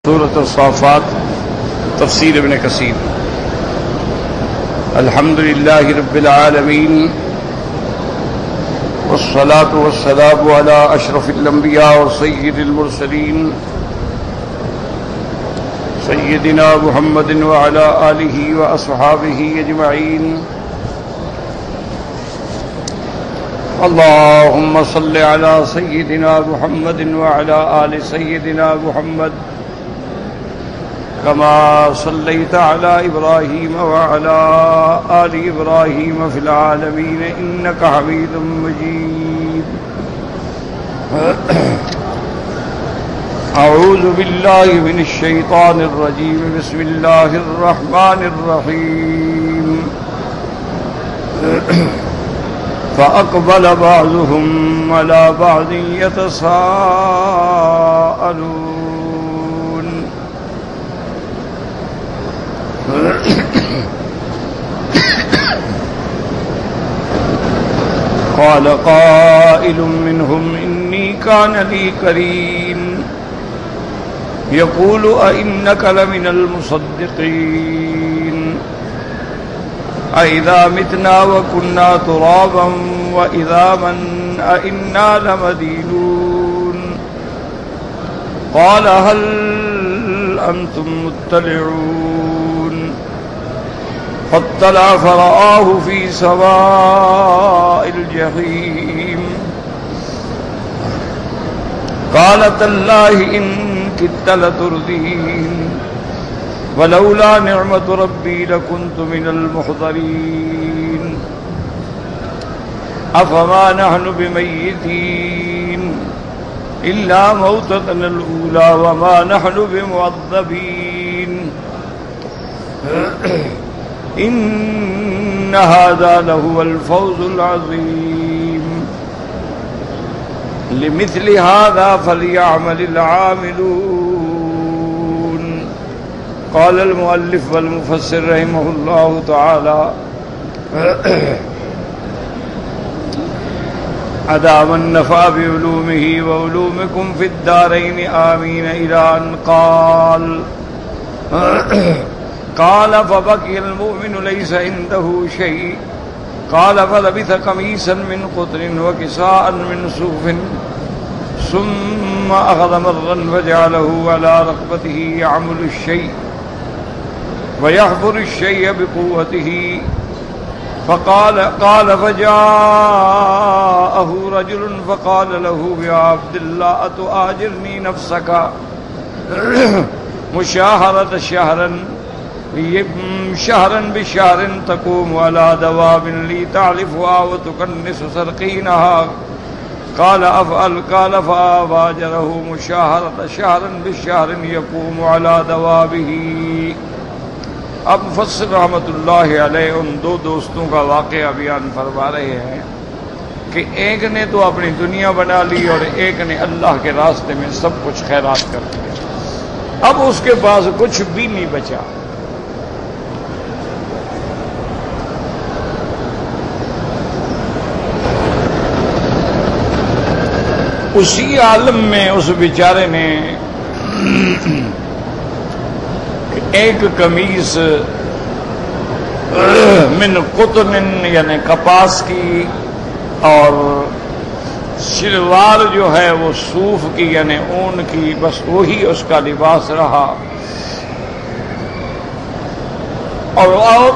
سورۃ الصافات تفسیر ابن کثیر۔ الحمد للہ رب العالمین والصلاة والسلام علی اشرف الانبیاء وسید المرسلین سیدنا محمد وعلی آلہ واصحابہ اجمعین۔ اللہم صل علی سیدنا محمد وعلی آل سیدنا محمد كما صليت على إبراهيم وعلى آل إبراهيم في العالمين إنك حميد مجيد۔ أعوذ بالله من الشيطان الرجيم، بسم الله الرحمن الرحيم۔ فأقبل بعضهم على بعض يتساءلون۔ قال قائل منهم إني كان لي قرين يقول أئنك لمن المصدقين أئذا متنا وكنا ترابا وإذاما أئنا لمدينون۔ قال هل أنتم مطلعون؟ فاطلع فرآه في سواء الجحيم قال تالله إن كدت لتردين ولولا نعمة ربي لكنت من المحضرين۔ أفما نحن بميتين إلا موتتنا الأولى وما نحن بمعذبين إن هذا لهو الفوز العظيم۔ لمثل هذا فليعمل العاملون۔ قال المؤلف والمفسر رحمه الله تعالى أدام النفع بعلومه وعلومكم في الدارين آمين إلى أن قال فبكي المؤمن ليس عنده شيء قال فلبث قميصا من قطر وكساء من صوف ثم أخذ مرا فجعله على رقبته يعمل الشيء ويحفر الشيء بقوته قال فجاءه رجل فقال له يا عبد الله أتؤاجرني نفسك مشاهرة شهرا بشهر تقوم على دواب لي تعلفها وتكنس سرقينها قال أفعل قال فآجره مشاهرة شهرا بشهر يقوم على دوابه۔ اب مفسر رحمۃ اللہ علیہ ان دو دوستوں کا واقعہ بیان فرما رہے ہیں کہ ایک نے تو اپنی دنیا بنا لی اور ایک نے اللہ کے راستے میں سب کچھ خیرات کر دیا۔ اب اس کے پاس کچھ بھی نہیں بچا۔ اسی عالم میں اس بیچارے نے ایک قمیص من قطن یعنی کپاس کی اور شلوار جو ہے وہ صوف کی یعنی اون کی، بس وہی اس کا لباس رہا۔ اور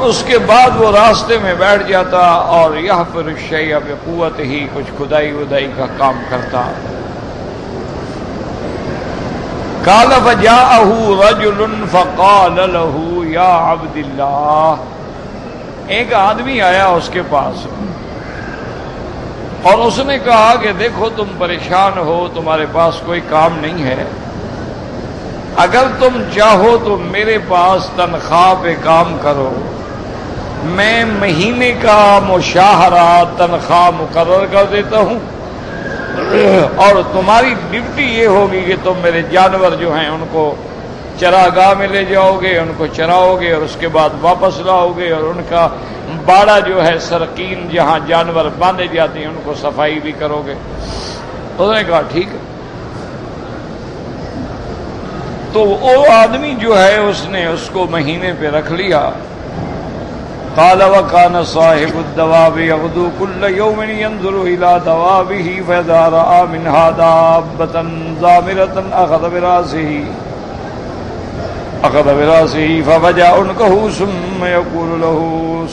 اس کے بعد وہ راستے میں بیٹھ جاتا اور یحفر الشیء بقوت ہی کچھ کھدائی ودائی کا کام کرتا۔ قال فجاءه رجل فقال له يا عبد الله۔ ایک آدمی آیا اس کے پاس اور اس نے کہا کہ دیکھو تم پریشان ہو، تمہارے پاس کوئی کام نہیں ہے، اگر تم چاہو تو میرے پاس تنخواہ پہ کام کرو، میں مہینے کا مشاہرہ تنخواہ مقرر کر دیتا ہوں اور تمہاری ڈیوٹی یہ ہوگی کہ تم میرے جانور جو ہیں ان کو چراگاہ میں لے جاؤ گے، ان کو چراؤ گے اور اس کے بعد واپس لاؤ گے، اور ان کا باڑا جو ہے سرقین جہاں جانور باندھے جاتے ہیں ان کو صفائی بھی کرو گے۔ اس نے کہا ٹھیک ہے۔ تو وہ آدمی جو ہے اس نے اس کو مہینے پہ رکھ لیا. قال وكان صاحب الدواب يغدو كل يوم ينظر الى دوابه فاذا راى منها دابة ضامرة اخذ براسه فوجع عنقه ثم يقول له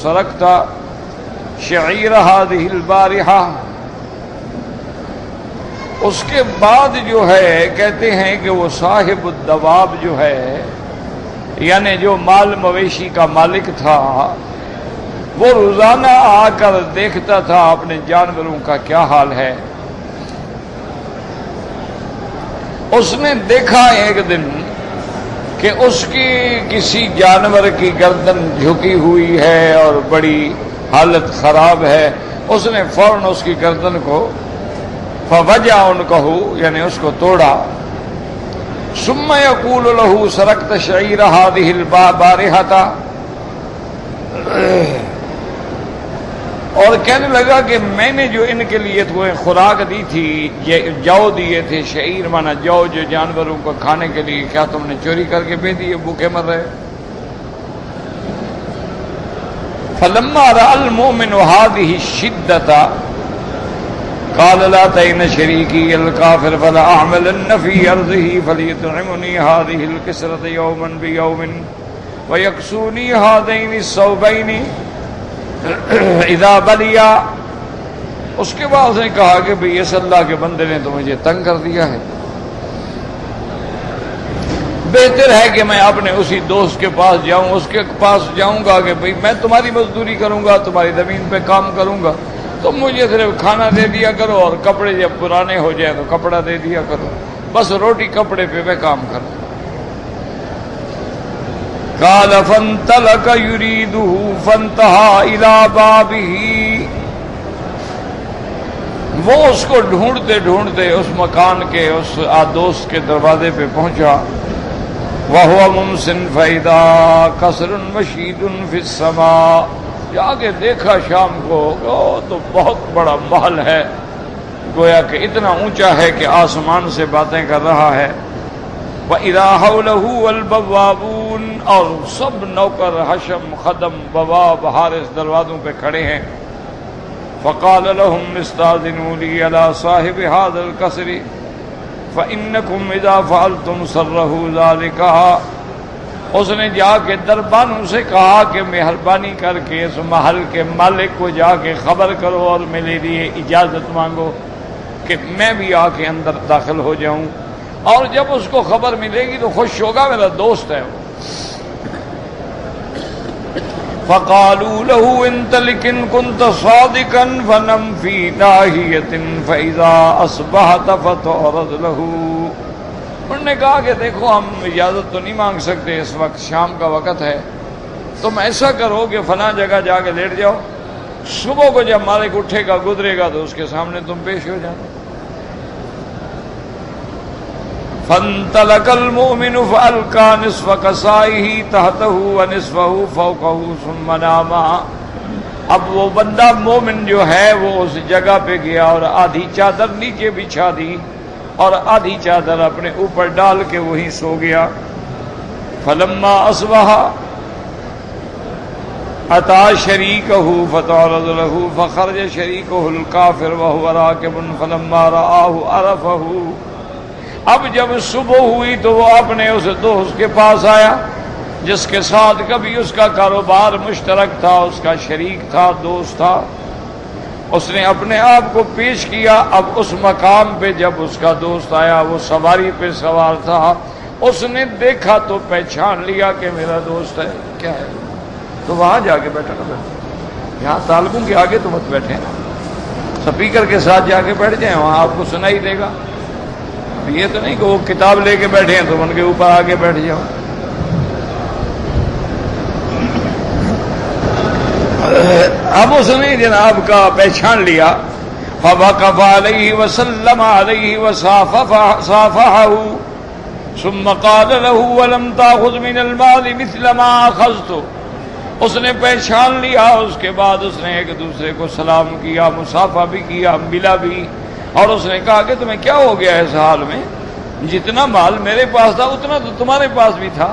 سرقت شعير هذه البارحة. اس کے بعد جو ہے کہتے ہیں کہ وہ صاحب الدواب جو ہے یعنی جو مال مویشی کا مالک تھا وہ روزانہ آ کر دیکھتا تھا اپنے جانوروں کا کیا حال ہے. اس نے دیکھا ایک دن کہ اس کی کسی جانور کی گردن جھکی ہوئی ہے اور بڑی حالت خراب ہے. اس نے فوراً اس کی گردن کو فوجع عنقہ یعنی اس کو توڑا. ثم یقول له سرقت شعیر هذه البارحة اور کہنے لگا کہ میں نے جو ان کے لیے تمہیں خوراک دی تھی جو دیے تھے شعیر مانا جو جانوروں کو کھانے کے لیے کیا تم نے چوری کر کے بھیج دیے بھوکے مر رہے. فلما رأى المؤمن هذه الشدة قال لا تئن شريكي الكافر فلا أعملن في أرضه فليطعمني هذه الكسرة يوما بيوم ويكسوني هذين الثوبين اذا بلیا. اس کے بعد اس نے کہا کہ بھئی اس اللہ کے بندے نے تو مجھے تنگ کر دیا ہے، بہتر ہے کہ میں اپنے اسی دوست کے پاس جاؤں، اس کے پاس جاؤں گا کہ بھئی میں تمہاری مزدوری کروں گا، تمہاری زمین پہ کام کروں گا، تم مجھے صرف کھانا دے دیا کرو اور کپڑے جب پرانے ہو جائیں تو کپڑا دے دیا کرو، بس روٹی کپڑے پہ میں کام کروں. قال فانطلق يريده فانتهى الى بابه. وہ اس کو ڈھونڈتے ڈھونڈتے اس مکان کے اس دوست کے دروازے پہ پہنچا. وهو ممسن فاذا قصر مشيد في السماء. جا کے دیکھا شام کو تو بہت بڑا محل ہے، گویا کہ اتنا اونچا ہے کہ آسمان سے باتیں کر رہا ہے. وَإِذَا حَوْلَهُ الْبَوَّابُونَ اور سب نوکر حشم خدم بواب حارس دروازوں پہ کھڑے ہیں. فَقَالَ لَهُمْ اسْتَأْذِنُوا لِي عَلَى صَاحِبِ هَذَا الْقَصْرِ فَإِنَّكُمْ إِذَا فَعَلْتُمْ سَرَّهُ ذَلِكَ. اس نے جا کے دربانوں سے کہا کہ مہربانی کر کے اس محل کے مالک کو جا کے خبر کرو اور میرے لیے اجازت مانگو کہ میں بھی آ کے اندر داخل ہو جاؤں، اور جب اس کو خبر ملے گی تو خوش ہوگا، میرا دوست ہے وہ. فقالوا له انطلق ان كنت صادقا فنم في ناحية فإذا أصبحت فتعرض له. انہوں نے کہا کہ دیکھو ہم اجازت تو نہیں مانگ سکتے، اس وقت شام کا وقت ہے، تم ایسا کرو کہ فلاں جگہ جا کے لیٹ جاؤ، صبح کو جب مالک اٹھے گا گزرے گا تو اس کے سامنے تم پیش ہو جانا. فانطلق المؤمن فألقى نصف كسائه تحته ونصفه فوقه ثم نام. اب وہ بندہ مومن جو ہے وہ اس جگہ پہ گیا اور آدھی چادر نیچے بچھا دی اور آدھی چادر اپنے اوپر ڈال کے وہیں سو گیا. فلما اصبح اتى شريكه فتعرض له فخرج شريكه الكافر وهو راكب فلما رآه عرفه. اب جب صبح ہوئی تو وہ اپنے اس دوست کے پاس آیا جس کے ساتھ کبھی اس کا کاروبار مشترک تھا، اس کا شریک تھا، دوست تھا. اس نے اپنے آپ کو پیش کیا. اب اس مقام پہ جب اس کا دوست آیا وہ سواری پہ سوار تھا، اس نے دیکھا تو پہچان لیا کہ میرا دوست ہے. کیا ہے تو وہاں جا کے بیٹھا نا، یہاں طالبوں کے آگے تو مت بیٹھے، سپیکر کے ساتھ جا کے بیٹھ جائیں، وہاں آپ کو سنائی دے گا. یہ تو نہیں کہ وہ کتاب لے کے بیٹھے ہیں تو ان کے اوپر آگے بیٹھ جاؤ. اب اس نے جناب کا پہچان لیا. فوقف علیہ وسلم علیہ وصافحہ ثم قال له ولم تأخذ من المال مثل ما اخذت. اس نے پہچان لیا، اس کے بعد اس نے ایک دوسرے کو سلام کیا، مصافحہ بھی کیا، ملا بھی، اور اس نے کہا کہ تمہیں کیا ہو گیا اس حال میں؟ جتنا مال میرے پاس تھا اتنا تو تمہارے پاس بھی تھا،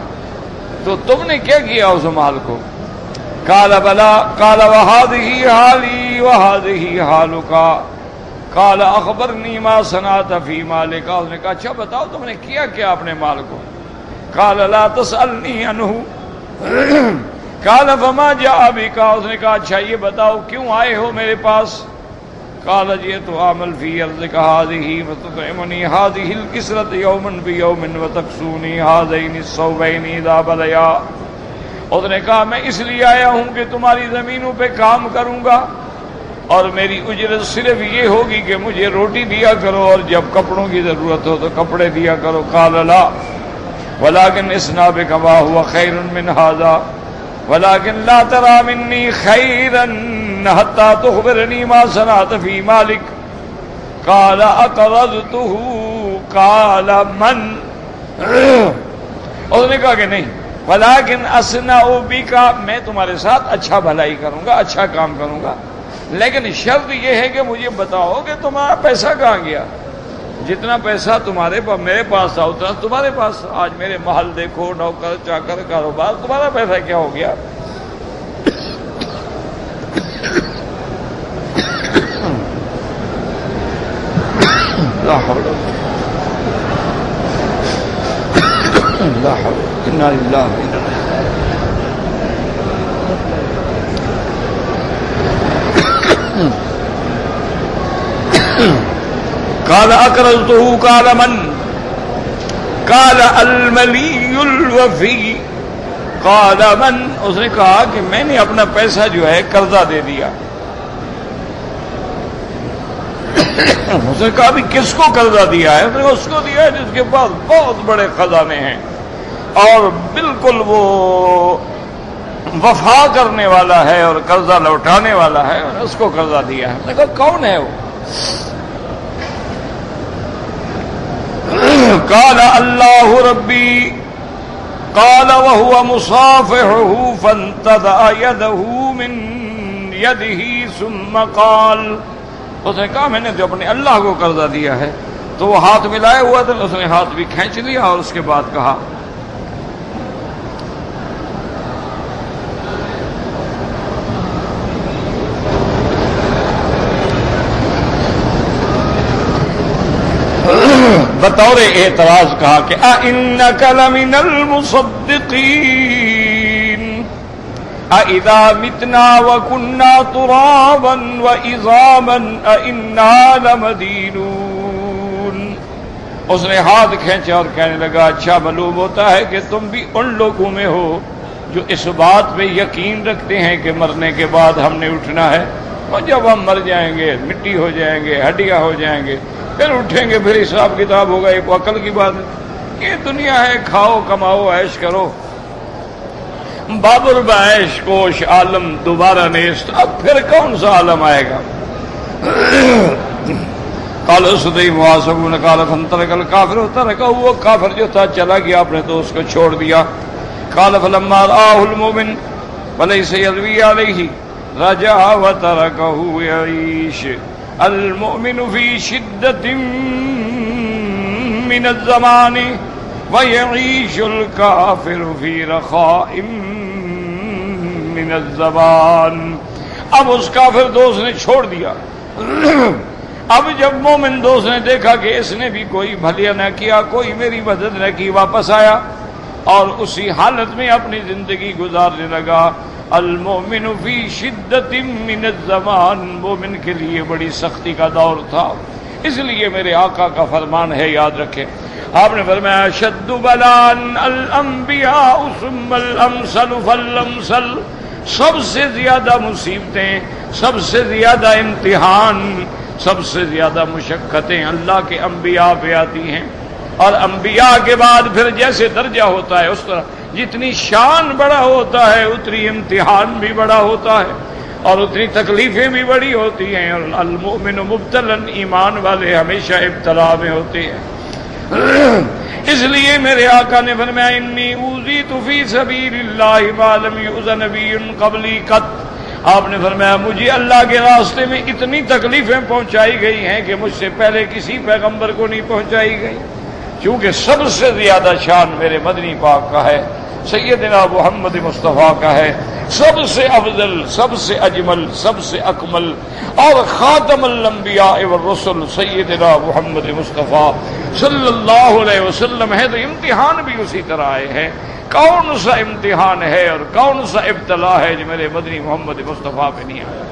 تو تم نے کیا کیا اس مال کو؟ قال بلا قال وهذه حالي وهذه حالك قال اخبرني ما صنعت في مالك، اس نے کہا اچھا بتاؤ تم نے کیا کیا اپنے مال کو؟ قال لا تسألني عنه قال فما جاء بك، اس نے کہا اچھا یہ بتاؤ کیوں آئے ہو میرے پاس؟ قال جئت اعمل في ارضك هذه فتطعمني هذه الكسرة يوما بيوم وتكسوني هذين الثوبين اذا بليا، اس نے کہا میں اس لیے آیا ہوں کہ تمہاری زمینوں پہ کام کروں گا اور میری اجرت صرف یہ ہوگی کہ مجھے روٹی دیا کرو اور جب کپڑوں کی ضرورت ہو تو کپڑے دیا کرو۔ قال لا ولكن اصنع بك ما هو خير من هذا ولكن لا ترى مني خيرا حتى تخبرني ما صنعت في مالك قال اقرضته قال من، اس نے کہا کہ نہیں ولكن اصنع بك، میں تمہارے ساتھ اچھا بھلائی کروں گا، اچھا کام کروں گا، لیکن شرط یہ ہے کہ مجھے بتاؤ کہ تمہارا پیسہ کہاں گیا؟ جتنا پیسہ تمہارے پاس میرے پاس تھا اتنا تمہارے پاس، آج میرے محل دیکھو، نوکر چاکر کاروبار، تمہارا پیسہ کیا ہو گیا؟ لا حول لا حول انا للہ قال اقرضته قال من قال الملی الوفی قال من، اس نے کہا کہ میں نے اپنا پیسہ جو ہے قرضہ دے دیا۔ اس نے کہا بھی کس کو قرضہ دیا ہے؟ اس کو دیا ہے جس کے پاس بہت بڑے خزانے ہیں اور بالکل وہ وفا کرنے والا ہے اور قرضہ لوٹانے والا ہے، اور اس کو قرضہ دیا ہے۔ میں نے کہا کون ہے وہ؟ قال اللہ ربی قال وهو مصافحه فانتزع يده من يده ثم قال، اس نے کہا میں نے جو اپنے اللہ کو قرضہ دیا ہے تو وہ ہاتھ ملائے ہوا تھا، اس نے ہاتھ بھی کھینچ لیا اور اس کے بعد کہا بطور اعتراض کہا کہ اِنَّكَ لَمِنَ الْمُصَدِّقِينَ اَإِذَا مِتْنَا وَكُنَّا تُرَابًا وَعِظَامًا اَإِنَّا لَمَدِينُونَ، اس نے ہاتھ کھینچا اور کہنے لگا اچھا معلوم ہوتا ہے کہ تم بھی ان لوگوں میں ہو جو اس بات پہ یقین رکھتے ہیں کہ مرنے کے بعد ہم نے اٹھنا ہے، اور جب ہم مر جائیں گے مٹی ہو جائیں گے، ہڈیاں ہو جائیں گے، پھر اٹھیں گے، پھر حساب کتاب ہوگا۔ ایک عقل کی بات ہے، یہ دنیا ہے، کھاؤ کماؤ عیش کرو، بابر بعیش کوش عالم دوبارہ نیست، اب پھر کون سا عالم آئے گا؟ قال صدی محاسبون قال فانطلق الکافر، ترکہ وہ کافر جو تھا چلا گیا، اپنے تو اس کو چھوڑ دیا۔ قال فلما رآہ المؤمن فلیس یلوی علیہ رجع وترکہ یعیش المؤمن فی شدت من الزمان ویعیش الکافر فی رخاء من الزمان، اب اس کافر دوست نے چھوڑ دیا۔ اب جب مومن دوست نے دیکھا کہ اس نے بھی کوئی بھلیا نہ کیا، کوئی میری مدد نہ کی، واپس آیا اور اسی حالت میں اپنی زندگی گزارنے لگا۔ المؤمن فی شدت من الزمان، مومن کے لیے بڑی سختی کا دور تھا، اس لیے میرے آقا کا فرمان ہے، یاد رکھیں، آپ نے فرمایا شد بلان الانبیاء ثم الامثل فالامثل، سب سے زیادہ مصیبتیں، سب سے زیادہ امتحان، سب سے زیادہ مشقتیں اللہ کے انبیاء پہ آتی ہیں، اور انبیاء کے بعد پھر جیسے درجہ ہوتا ہے اس طرح جتنی شان بڑا ہوتا ہے اتنی امتحان بھی بڑا ہوتا ہے اور اتنی تکلیفیں بھی بڑی ہوتی ہیں، اور المؤمن مبتلا، ایمان والے ہمیشہ ابتلا میں ہوتے ہیں۔ اس لیے میرے آقا نے فرمایا انی اوذیت فی سبیل اللہ ما لم یؤذ نبی قبلی قط، آپ نے فرمایا مجھے اللہ کے راستے میں اتنی تکلیفیں پہنچائی گئی ہیں کہ مجھ سے پہلے کسی پیغمبر کو نہیں پہنچائی گئی۔ چونکہ سب سے زیادہ شان میرے مدنی پاک کا ہے، سیدنا محمد مصطفیٰ کا ہے، سب سے افضل، سب سے اجمل، سب سے اکمل، اور خاتم الانبیاء والرسل سیدنا محمد مصطفیٰ صلی اللہ علیہ وسلم ہے۔ تو امتحان بھی اسی طرح آئے ہیں۔ کون سا امتحان ہے اور کون سا ابتلا ہے جو میرے مدنی محمد مصطفیٰ پہ نہیں آیا؟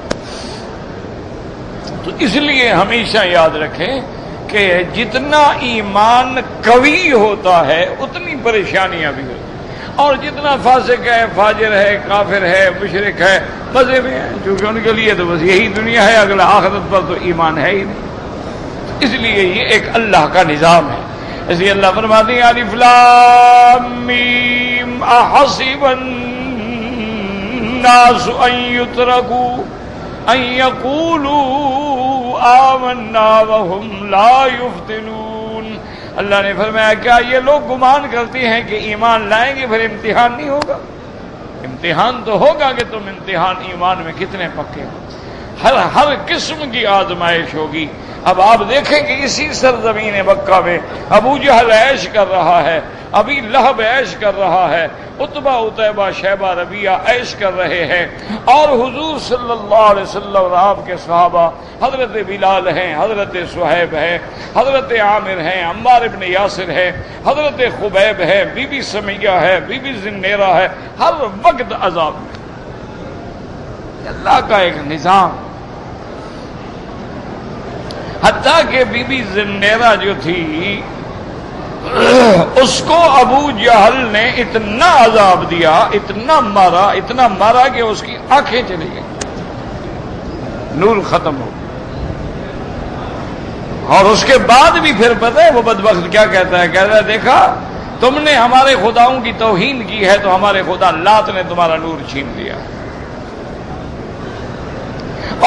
تو اس لیے ہمیشہ یاد رکھیں کہ جتنا ایمان قوی ہوتا ہے اتنی پریشانیاں بھی ہوتی ہیں، اور جتنا فاسق ہے، فاجر ہے، کافر ہے، مشرک ہے، مزے میں ہے، چونکہ ان کے لیے تو بس یہی دنیا ہے، اگلا آخرت پر تو ایمان ہے ہی نہیں۔ اس لیے یہ ایک اللہ کا نظام ہے۔ اس لیے اللہ فرماتے ہیں الف لام میم احسب الناس ان یترکوا ان یقولوا آمنا وهم لا یفتنون۔ اللہ نے فرمایا کیا یہ لوگ گمان کرتے ہیں کہ ایمان لائیں گے پھر امتحان نہیں ہوگا؟ امتحان تو ہوگا کہ تم امتحان ایمان میں کتنے پکے ہو۔ ہر قسم کی آزمائش ہوگی۔ اب آپ دیکھیں کہ اسی سرزمین مکہ میں ابو جہل عیش کر رہا ہے، ابھی لہب عیش کر رہا ہے، عتبہ عتیبہ شیبہ ربیعہ عیش کر رہے ہیں، اور حضور صلی اللہ علیہ وسلم اور آپ کے صحابہ حضرت بلال ہیں، حضرت صہیب ہیں، حضرت عامر ہیں، عمار ابن یاسر ہیں، حضرت خبیب ہے، بی بی سمیہ ہے، بی بی زنیرہ ہے، ہر وقت عذاب میں۔ اللہ کا ایک نظام۔ حتیٰ کہ بی بی زنیرہ جو تھی اس کو ابو جہل نے اتنا عذاب دیا، اتنا مارا کہ اس کی آنکھیں چلی گئی، نور ختم ہو گیا۔ اور اس کے بعد بھی پھر پتہ ہے وہ بدبخت کیا کہتا ہے؟ کہتا ہے دیکھا تم نے ہمارے خداؤں کی توہین کی ہے تو ہمارے خدا لات نے تمہارا نور چھین لیا۔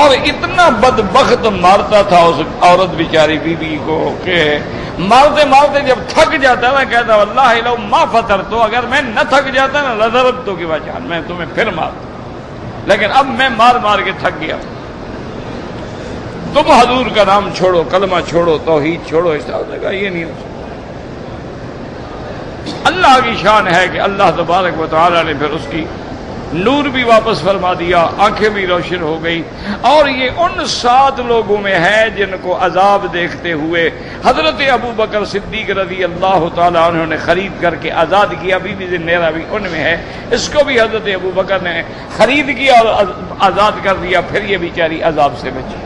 اور اتنا بدبخت مارتا تھا اس عورت بیچاری بی بی کو کہ مارتے مارتے جب تھک جاتا نا کہتا واللہ لو ما فطرتو، اگر میں نہ تھک جاتا نا لضربتو کی وجہ میں تمہیں پھر مارتا، لیکن اب میں مار مار کے تھک گیا۔ تم حضور کا نام چھوڑو، کلمہ چھوڑو، توحید چھوڑو، اس طرح سے کہا یہ نہیں ہو سکتا۔ اللہ کی شان ہے کہ اللہ تبارک و تعالی نے پھر اس کی نور بھی واپس فرما دیا، آنکھیں بھی روشن ہو گئی۔ اور یہ ان 7 لوگوں میں ہے جن کو عذاب دیکھتے ہوئے حضرت ابو بکر صدیق رضی اللہ تعالیٰ عنہ نے خرید کر کے آزاد کیا۔ بی بی زنیرہ بھی ان میں ہے، اس کو بھی حضرت ابو بکر نے خرید کیا اور آزاد کر دیا، پھر یہ بیچاری عذاب سے بچی۔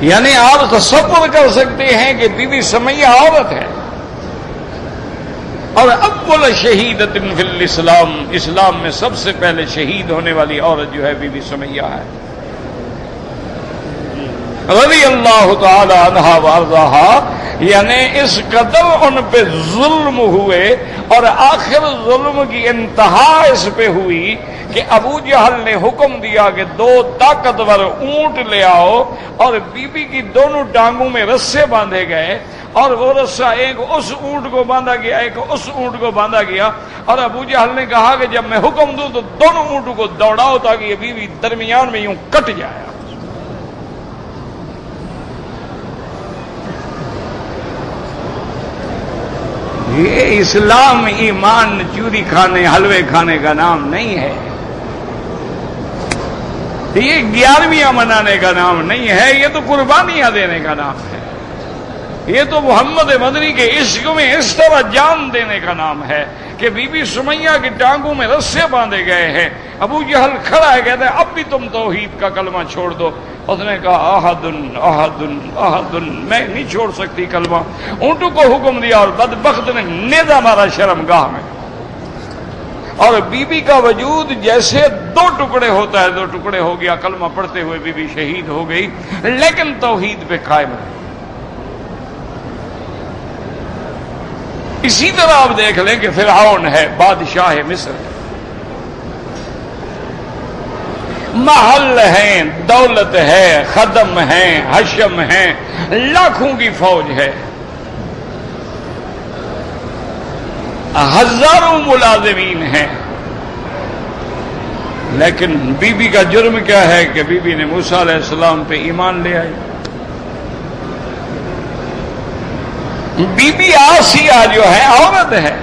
یعنی آپ تصور کر سکتے ہیں کہ بی بی سمیہ عورت ہے، اور اول شہیدۃ فی الاسلام، اسلام میں سب سے پہلے شہید ہونے والی عورت جو ہے بی بی سمیہ ہے رضی اللہ تعالی عنہا وارضاہا۔ یعنی اس قدر ان پہ ظلم ہوئے، اور آخر ظلم کی انتہا اس پہ ہوئی کہ ابو جہل نے حکم دیا کہ 2 طاقتور اونٹ لے آؤ، اور بی بی کی دونوں ٹانگوں میں رسے باندھے گئے، اور وہ رسہ ایک اس اونٹ کو باندھا گیا، ایک اس اونٹ کو باندھا گیا، اور ابو جہل نے کہا کہ جب میں حکم دوں تو دونوں اونٹوں کو دوڑاؤ تاکہ یہ بیوی درمیان میں یوں کٹ جائے۔ یہ اسلام ایمان چوری کھانے حلوے کھانے کا نام نہیں ہے، یہ 11ویں منانے کا نام نہیں ہے، یہ تو قربانیاں دینے کا نام ہے، یہ تو محمد مدنی کے عشق میں اس طرح جان دینے کا نام ہے کہ بی بی سمیہ کی ٹانگوں میں رسے باندھے گئے ہیں۔ ابو جہل کھڑا ہے، کہتا ہے اب بھی تم توحید کا کلمہ چھوڑ دو۔ اس نے کہا احد احد احد، میں نہیں چھوڑ سکتی کلمہ۔ اونٹوں کو حکم دیا اور بدبخت نے نیزہ مارا شرمگاہ میں، اور بی بی کا وجود جیسے 2 ٹکڑے ہوتا ہے 2 ٹکڑے ہو گیا۔ کلمہ پڑھتے ہوئے بی بی شہید ہو گئی، لیکن توحید پہ قائم رہی۔ اسی طرح آپ دیکھ لیں کہ فرعون ہے، بادشاہ مصر ہے، محل ہیں، دولت ہے، خدم ہیں، حشم ہیں، لاکھوں کی فوج ہے، ہزاروں ملازمین ہیں، لیکن بی بی کا جرم کیا ہے کہ بی بی نے موسیٰ علیہ السلام پہ ایمان لے آئی۔ بی بی آسیہ جو ہے عورت ہے،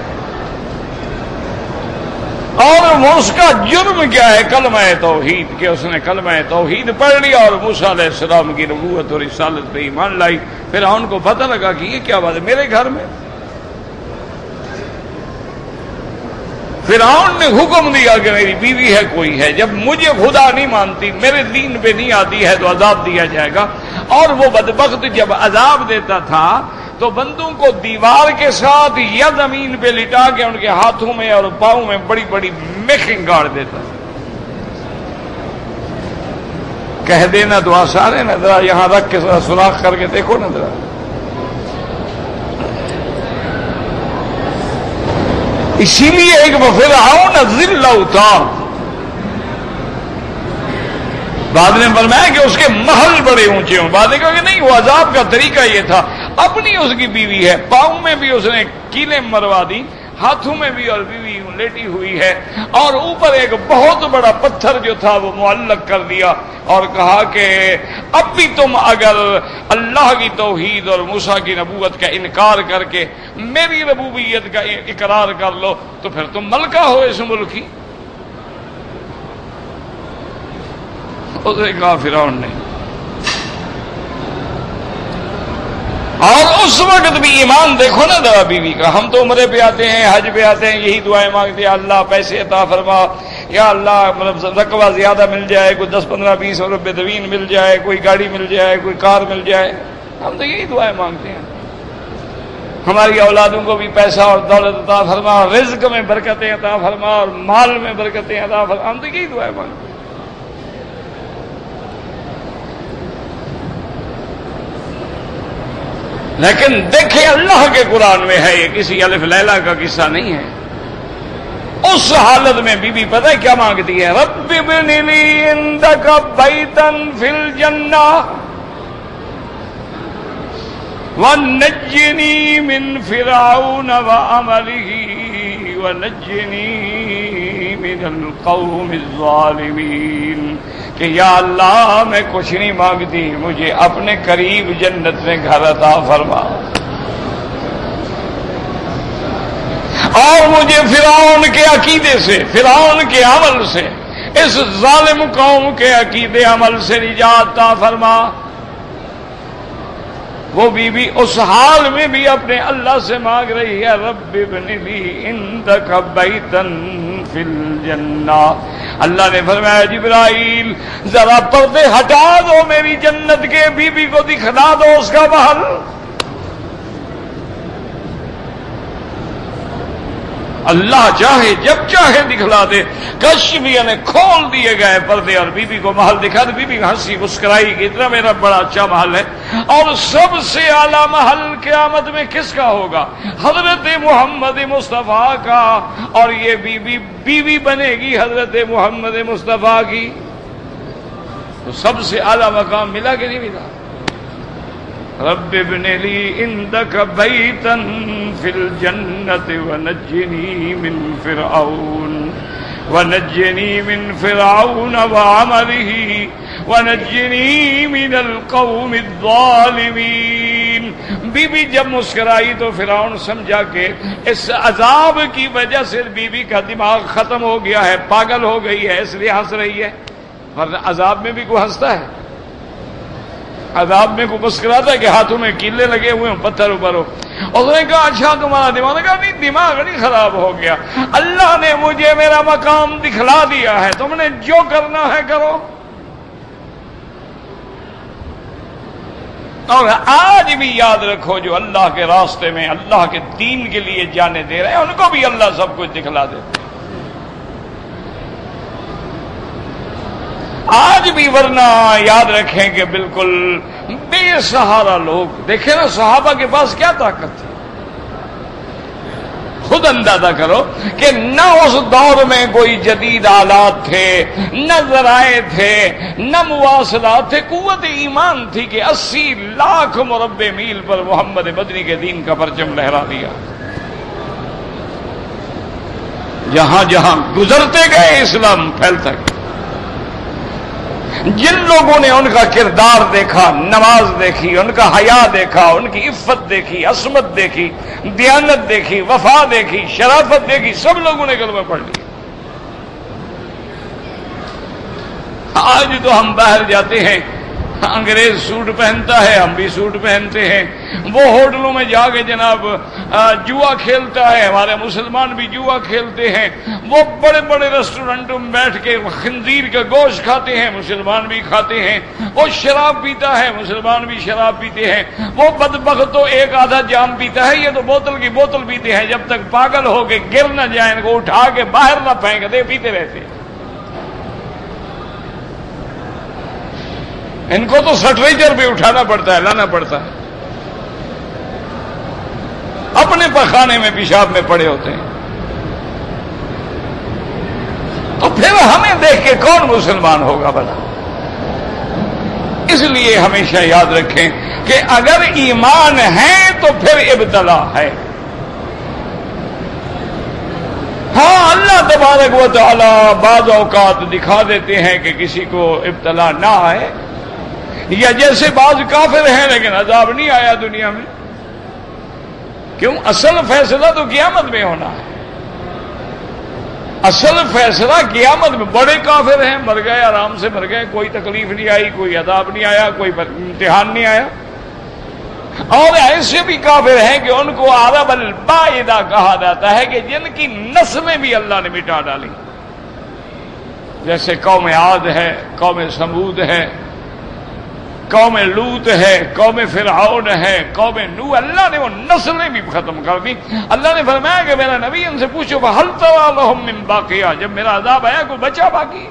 اور اس کا جرم کیا ہے؟ کلمہ توحید، کہ اس نے کلمہ توحید پڑھ لیا اور موسیٰ علیہ السلام کی نبوت اور رسالت پہ ایمان لائی۔ فرعون کو پتہ لگا کہ یہ کیا بات ہے میرے گھر میں۔ فرعون نے حکم دیا کہ میری بیوی ہے کوئی ہے، جب مجھے خدا نہیں مانتی، میرے دین پہ نہیں آتی ہے تو عذاب دیا جائے گا۔ اور وہ بدبخت جب عذاب دیتا تھا تو بندوں کو دیوار کے ساتھ یا زمین پہ لٹا کے ان کے ہاتھوں میں اور پاؤں میں بڑی بڑی میخیں گاڑ دیتا۔ کہہ دینا تو آسان ہے نا، ذرا یہاں رکھ کے سراخ کر کے دیکھو نا ذرا۔ اسی لیے ایک فرعون ذل اتار، بعد نے فرمایا کہ اس کے محل بڑے اونچے ہوں، بعد نے کہا کہ نہیں، وہ عذاب کا طریقہ یہ تھا، اپنی اس کی بیوی ہے، پاؤں میں بھی اس نے کیلیں مروا دی، ہاتھوں میں بھی، اور بیوی لیٹی ہوئی ہے، اور اوپر ایک بہت بڑا پتھر جو تھا وہ معلق کر دیا، اور کہا کہ اب بھی تم اگر اللہ کی توحید اور موسیٰ کی نبوت کا انکار کر کے میری ربوبیت کا اقرار کر لو تو پھر تم ملکہ ہو اس ملک کی۔ اس نے کہا فرعون نے، اور اس وقت بھی ایمان دیکھو نا ذرا بیوی کا۔ ہم تو عمرے پہ آتے ہیں، حج پہ آتے ہیں، یہی دعائیں مانگتے ہیں، اللہ پیسے عطا فرما، یا اللہ مطلب رقبہ زیادہ مل جائے، کوئی 10-15-20 روپے زمین مل جائے، کوئی گاڑی مل جائے، کوئی کار مل جائے، ہم تو یہی دعائیں مانگتے ہیں۔ ہماری اولادوں کو بھی پیسہ اور دولت عطا فرما، رزق میں برکتیں عطا فرما، اور مال میں برکتیں عطا فرما، ہم تو یہی دعائیں مانگتے ہیں۔ لیکن دیکھیں اللہ کے قرآن میں ہے، یہ کسی الف لیلا کا قصہ نہیں ہے۔ اس حالت میں بی بی پتہ ہے کیا مانگتی ہے؟ رب ابن لی عندک بیتا فی الجنہ ونجنی من فرعون وعملہ ونجنی من القوم الظالمین، کہ یا اللہ میں کچھ نہیں مانگتی، مجھے اپنے قریب جنت میں گھر عطا فرما، اور مجھے فرعون کے عقیدے سے، فرعون کے عمل سے، اس ظالم قوم کے عقیدے عمل سے نجات عطا فرما۔ وہ بی بی اس حال میں بھی اپنے اللہ سے مانگ رہی ہے، رب ابن لی عندک بیتا فی الجنہ۔ اللہ نے فرمایا جبرائیل ذرا پردے ہٹا دو میری جنت کے، بی بی کو دکھلا دو اس کا محل۔ اللہ چاہے جب چاہے دکھلا دے۔ کشف یعنی کھول دیے گئے پردے اور بی بی کو محل دکھا دے۔ بی بی ہنسی مسکرائی کہ اتنا میرا بڑا اچھا محل ہے، اور سب سے اعلیٰ محل قیامت میں کس کا ہوگا؟ حضرت محمد مصطفیٰ کا، اور یہ بیوی بنے گی حضرت محمد مصطفیٰ کی، تو سب سے اعلیٰ مقام ملا کہ نہیں ملا؟ رب ابن لی عندک بیتا فی الجنت ونجنی من فرعون وعملہ ونجنی من القوم الظالمین۔ بی بی جب مسکرائی تو فرعون سمجھا کہ اس عذاب کی وجہ سے بی بی کا دماغ ختم ہو گیا ہے، پاگل ہو گئی ہے، اس لیے ہنس رہی ہے، ورنہ عذاب میں بھی کوئی ہنستا ہے؟ عذاب میں کوئی مسکراتا ہے کہ ہاتھوں میں کیلے لگے ہوئے ہیں، پتھر اوپر ہو؟ اس نے کہا اچھا تمہارا دماغ؟ نے کہا نہیں، دماغ نہیں خراب ہو گیا، اللہ نے مجھے میرا مقام دکھلا دیا ہے، تم نے جو کرنا ہے کرو۔ اور آج بھی یاد رکھو جو اللہ کے راستے میں اللہ کے دین کے لیے جانے دے رہے ہیں ان کو بھی اللہ سب کچھ دکھلا دے آج بھی، ورنہ یاد رکھیں کہ بالکل بے سہارا لوگ۔ دیکھیں نا صحابہ کے پاس کیا طاقت تھی، خود اندازہ کرو کہ نہ اس دور میں کوئی جدید آلات تھے، نہ ذرائع تھے، نہ مواصلات تھے، قوت ایمان تھی کہ 80 لاکھ مربع میل پر محمد مدنی کے دین کا پرچم لہرا دیا۔ جہاں جہاں گزرتے گئے اسلام پھیلتا گیا۔ جن لوگوں نے ان کا کردار دیکھا، نماز دیکھی، ان کا حیا دیکھا، ان کی عفت دیکھی، عصمت دیکھی، دیانت دیکھی، وفا دیکھی، شرافت دیکھی، سب لوگوں نے کلمہ پڑھ لیا۔ آج تو ہم باہر جاتے ہیں، انگریز سوٹ پہنتا ہے، ہم بھی سوٹ پہنتے ہیں، وہ ہوٹلوں میں جا کے جناب جوا کھیلتا ہے، ہمارے مسلمان بھی جوا کھیلتے ہیں، وہ بڑے بڑے ریسٹورنٹوں میں بیٹھ کے خنزیر کا گوشت کھاتے ہیں، مسلمان بھی کھاتے ہیں، وہ شراب پیتا ہے، مسلمان بھی شراب پیتے ہیں، وہ بدبخت تو ایک آدھا جام پیتا ہے، یہ تو بوتل کی بوتل پیتے ہیں، جب تک پاگل ہو کے گر نہ جائیں، ان کو اٹھا کے باہر نہ پھینک دے، پیتے رہتے ہیں۔ ان کو تو سٹریچر بھی اٹھانا پڑتا ہے، لانا پڑتا ہے، اپنے پخانے میں پیشاب میں پڑے ہوتے ہیں۔ تو پھر ہمیں دیکھ کے کون مسلمان ہوگا بھلا؟ اس لیے ہمیشہ یاد رکھیں کہ اگر ایمان ہے تو پھر ابتلا ہے۔ ہاں اللہ تبارک و تعالی بعض اوقات دکھا دیتے ہیں کہ کسی کو ابتلا نہ آئے، یا جیسے بعض کافر ہیں لیکن عذاب نہیں آیا دنیا میں۔ کیوں؟ اصل فیصلہ تو قیامت میں ہونا ہے، اصل فیصلہ قیامت میں۔ بڑے کافر ہیں، مر گئے، آرام سے مر گئے، کوئی تکلیف نہیں آئی، کوئی عذاب نہیں آیا، کوئی امتحان نہیں آیا۔ اور ایسے بھی کافر ہیں کہ ان کو عرب البائدہ کہا جاتا ہے، کہ جن کی نسلیں بھی اللہ نے مٹا ڈالی، جیسے قوم عاد ہے، قوم سمود ہے، قوم لوط ہے، قوم فرعون ہے، قوم نوح، اللہ نے وہ نسلیں بھی ختم کر دی۔ اللہ نے فرمایا کہ میرا نبی ان سے پوچھو فَهَلْ تَرَىٰ لَهُم مِّن بَاقِيَةٍ، جب میرا عذاب آیا کوئی بچا باقی؟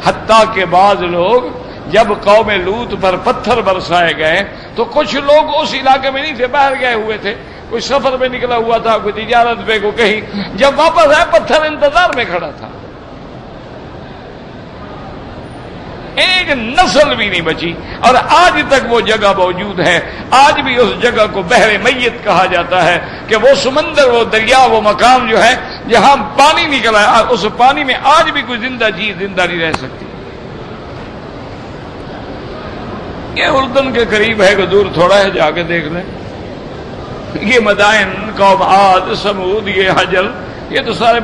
حتیٰ کہ بعض لوگ جب قوم لوط پر پتھر برسائے گئے تو کچھ لوگ اس علاقے میں نہیں تھے، باہر گئے ہوئے تھے، کوئی سفر میں نکلا ہوا تھا، کوئی تجارت پہ، کو کہیں، جب واپس آئے پتھر انتظار میں کھڑا تھا، ایک نسل بھی نہیں بچی۔ اور آج تک وہ جگہ موجود ہے، آج بھی اس جگہ کو بحر میت کہا جاتا ہے، کہ وہ سمندر، وہ دریا، وہ مقام جو ہے جہاں پانی نکلا ہے، اس پانی میں آج بھی کوئی زندہ چیز زندہ نہیں رہ سکتی۔ یہ اردن کے قریب ہے کہ دور تھوڑا ہے، جا کے دیکھ لیں۔ یہ مدائن، قوم عاد، سمود، یہ حجر، یہ تو سارے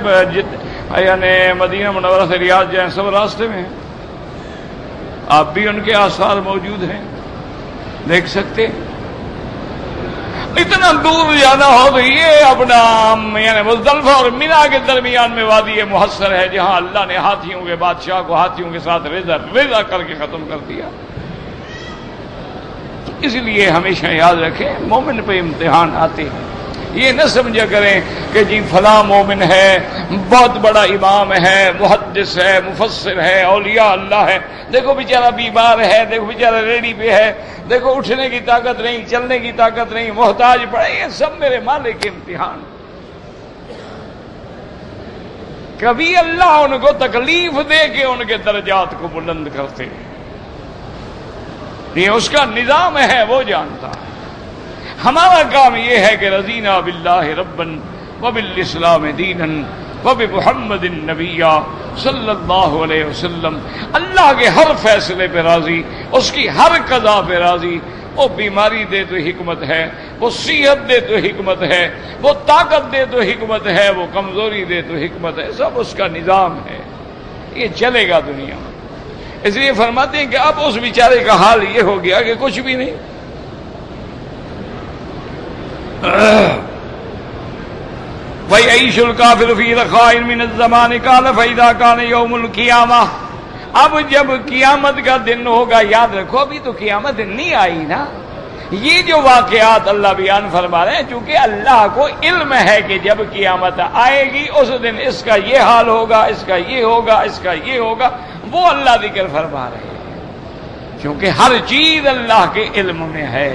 یعنی مدینہ منورہ سے ریاض جائیں سب راستے میں ہیں، آپ بھی ان کے آثار موجود ہیں، دیکھ سکتے۔ اتنا دور جانا ہو تو یہ اپنا یعنی مزدلفہ اور مینا کے درمیان میں وادی محصر ہے، جہاں اللہ نے ہاتھیوں کے بادشاہ کو ہاتھیوں کے ساتھ ریزہ کر کے ختم کر دیا۔ اس لیے ہمیشہ یاد رکھیں مومن پہ امتحان آتے ہیں، یہ نہ سمجھا کریں کہ جی فلاں مومن ہے، بہت بڑا امام ہے، محدث ہے، مفسر ہے، اولیاء اللہ ہے، دیکھو بیچارہ بیمار ہے، دیکھو بیچارہ ریڑی پہ ہے، دیکھو اٹھنے کی طاقت نہیں، چلنے کی طاقت نہیں، محتاج پڑے، یہ سب میرے مالک کے امتحان۔ کبھی اللہ ان کو تکلیف دے کے ان کے درجات کو بلند کرتے ہیں، یہ اس کا نظام ہے، وہ جانتا ہے۔ ہمارا کام یہ ہے کہ رضینا باللہ ربا وبالاسلام دینا وبمحمد النبی صلی اللہ علیہ وسلم، اللہ کے ہر فیصلے پہ راضی، اس کی ہر قضا پہ راضی۔ وہ بیماری دے تو حکمت ہے، وہ صحت دے تو حکمت ہے، وہ طاقت دے تو حکمت ہے، وہ کمزوری دے تو حکمت ہے، سب اس کا نظام ہے، یہ چلے گا دنیا میں۔ اس لیے فرماتے ہیں کہ اب اس بیچارے کا حال یہ ہو گیا کہ کچھ بھی نہیں۔ وَيَعِيشُ الْكَافِرُ فِي رَخَاءٍ مِّنَ الزَّمَانِ قَالَ فَإِذَا كَانَ يَوْمُ الْقِيَامَةِ، اب جب قیامت کا دن ہوگا، یاد رکھو ابھی تو قیامت نہیں آئی نا، یہ جو واقعات اللہ بیان فرما رہے ہیں، چونکہ اللہ کو علم ہے کہ جب قیامت آئے گی اس دن اس کا یہ حال ہوگا، اس کا یہ ہوگا، اس کا یہ ہوگا، وہ اللہ ذکر فرما رہے ہیں، کیونکہ ہر چیز اللہ کے علم میں ہے۔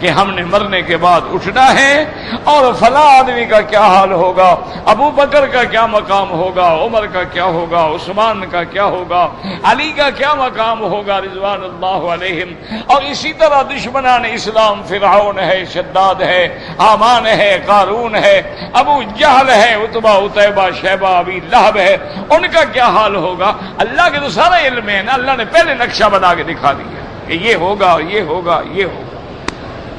کہ ہم نے مرنے کے بعد اٹھنا ہے، اور فلاں آدمی کا کیا حال ہوگا، ابو بکر کا کیا مقام ہوگا، عمر کا کیا ہوگا، عثمان کا کیا ہوگا، علی کا کیا مقام ہوگا رضوان اللہ علیہم۔ اور اسی طرح دشمنان اسلام، فرعون ہے، شداد ہے، حامان ہے، قارون ہے، ابو جہل ہے، عتبہ عتیبہ شیبہ ابی لہب ہے، ان کا کیا حال ہوگا۔ اللہ کے تو سارا علم ہے نا، اللہ نے پہلے نقشہ بنا کے دکھا دیا کہ یہ ہوگا، یہ ہوگا، یہ ہوگا۔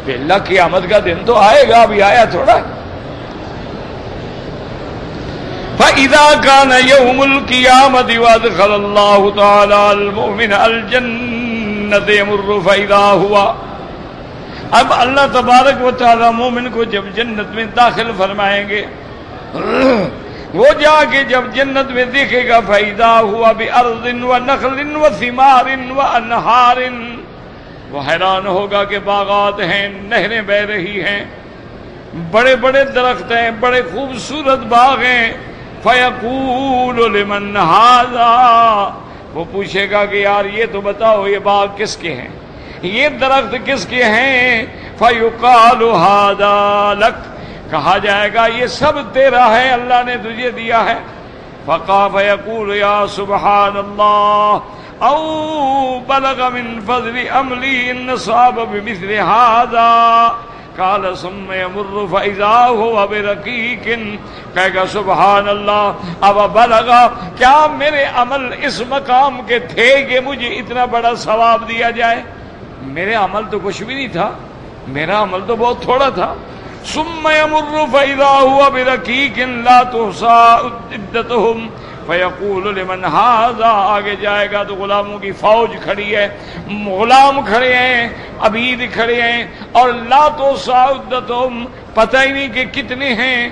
کہ اللہ کی آمد کا دن تو آئے گا، ابھی آیا تھوڑا۔ فَإِذَا كَانَ يَوْمُ الْقِيَامَةِ وَأَدْخَلَ اللَّهُ تَعَالَى الْمُؤْمِنَ الْجَنَّةَ يَمُرُّ فَإِذَا هُوَ، اب اللہ تبارک و تعالی مومن کو جب جنت میں داخل فرمائیں گے، وہ جا کے جب جنت میں دیکھے گا فَإِذَا هُوَ بِأَرْضٍ وَنَخْلٍ وَثِمَارٍ وَأَنْهَارٍ، وہ حیران ہوگا کہ باغات ہیں، نہریں بہ رہی ہیں، بڑے بڑے درخت ہیں، بڑے خوبصورت باغ ہیں۔ فَيَقُولُ لِمَنْ هَذَا، وہ پوچھے گا کہ یار یہ تو بتاؤ یہ باغ کس کے ہیں، یہ درخت کس کے ہیں۔ فَيُقَالُ هَذَا لَكَ، کہا جائے گا یہ سب تیرا ہے، اللہ نے تجھے دیا ہے۔ فَيَقُولُ يَا سُبْحَانَ اللَّهِ او بلغ من فضل عملی ان صاب بمثل هذا، قال ثم يمر فاذا هو برقيق، کہے گا سبحان اللہ، اب بلغا، کیا میرے عمل اس مقام کے تھے کہ مجھے اتنا بڑا ثواب دیا جائے؟ میرے عمل تو کچھ بھی نہیں تھا، میرا عمل تو بہت تھوڑا تھا۔ ثم يمر فاذا هو برقيق لا تحصى عدتهم، فَيَقُولُ لِمَنْ هَذَا، آگے جائے گا تو غلاموں کی فوج کھڑی ہے، غلام کھڑے ہیں، عبید کھڑے ہیں، اور لا تُحصَىٰ عُدَّتُهُمْ، پتہ ہی نہیں کہ کتنے ہیں۔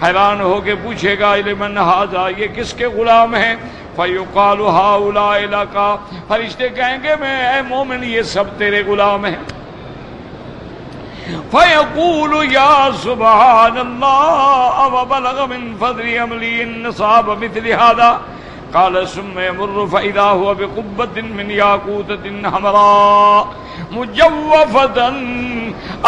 حیران ہو کے پوچھے گا لِمَنْ هَذَا، یہ کس کے غلام ہیں؟ فَيُقَالُ هَٰؤُلَاءِ لَكَ، فرشتے کہیں گے میں اے مومن یہ سب تیرے غلام ہیں۔ فَيَقُولُ يَا سُبْحَانَ اللَّهِ أَوَ بَلَغَ مِنْ فَضْلِ عَمْلِي النِّصَابَ مِثْلِ هَذَا، قَالَ ثُمَّ يَمُرُّ فَإِذَا هُوَ بِقُبَّةٍ مِّنْ يَاقُوتَةٍ حَمْرَاء مُجَوَّفَةً،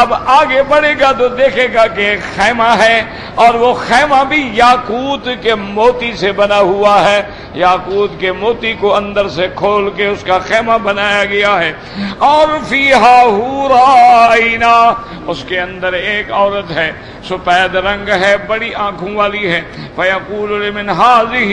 اب آگے بڑھے گا تو دیکھے گا کہ ایک خیمہ ہے، اور وہ خیمہ بھی یاقوت کے موتی سے بنا ہوا ہے، یاقوت کے موتی کو اندر سے کھول کے اس کا خیمہ بنایا گیا ہے۔ اور فیہا حور عین، اس کے اندر ایک عورت ہے، سفید رنگ ہے، بڑی آنکھوں والی ہے۔ فیقول لمن ہذہ،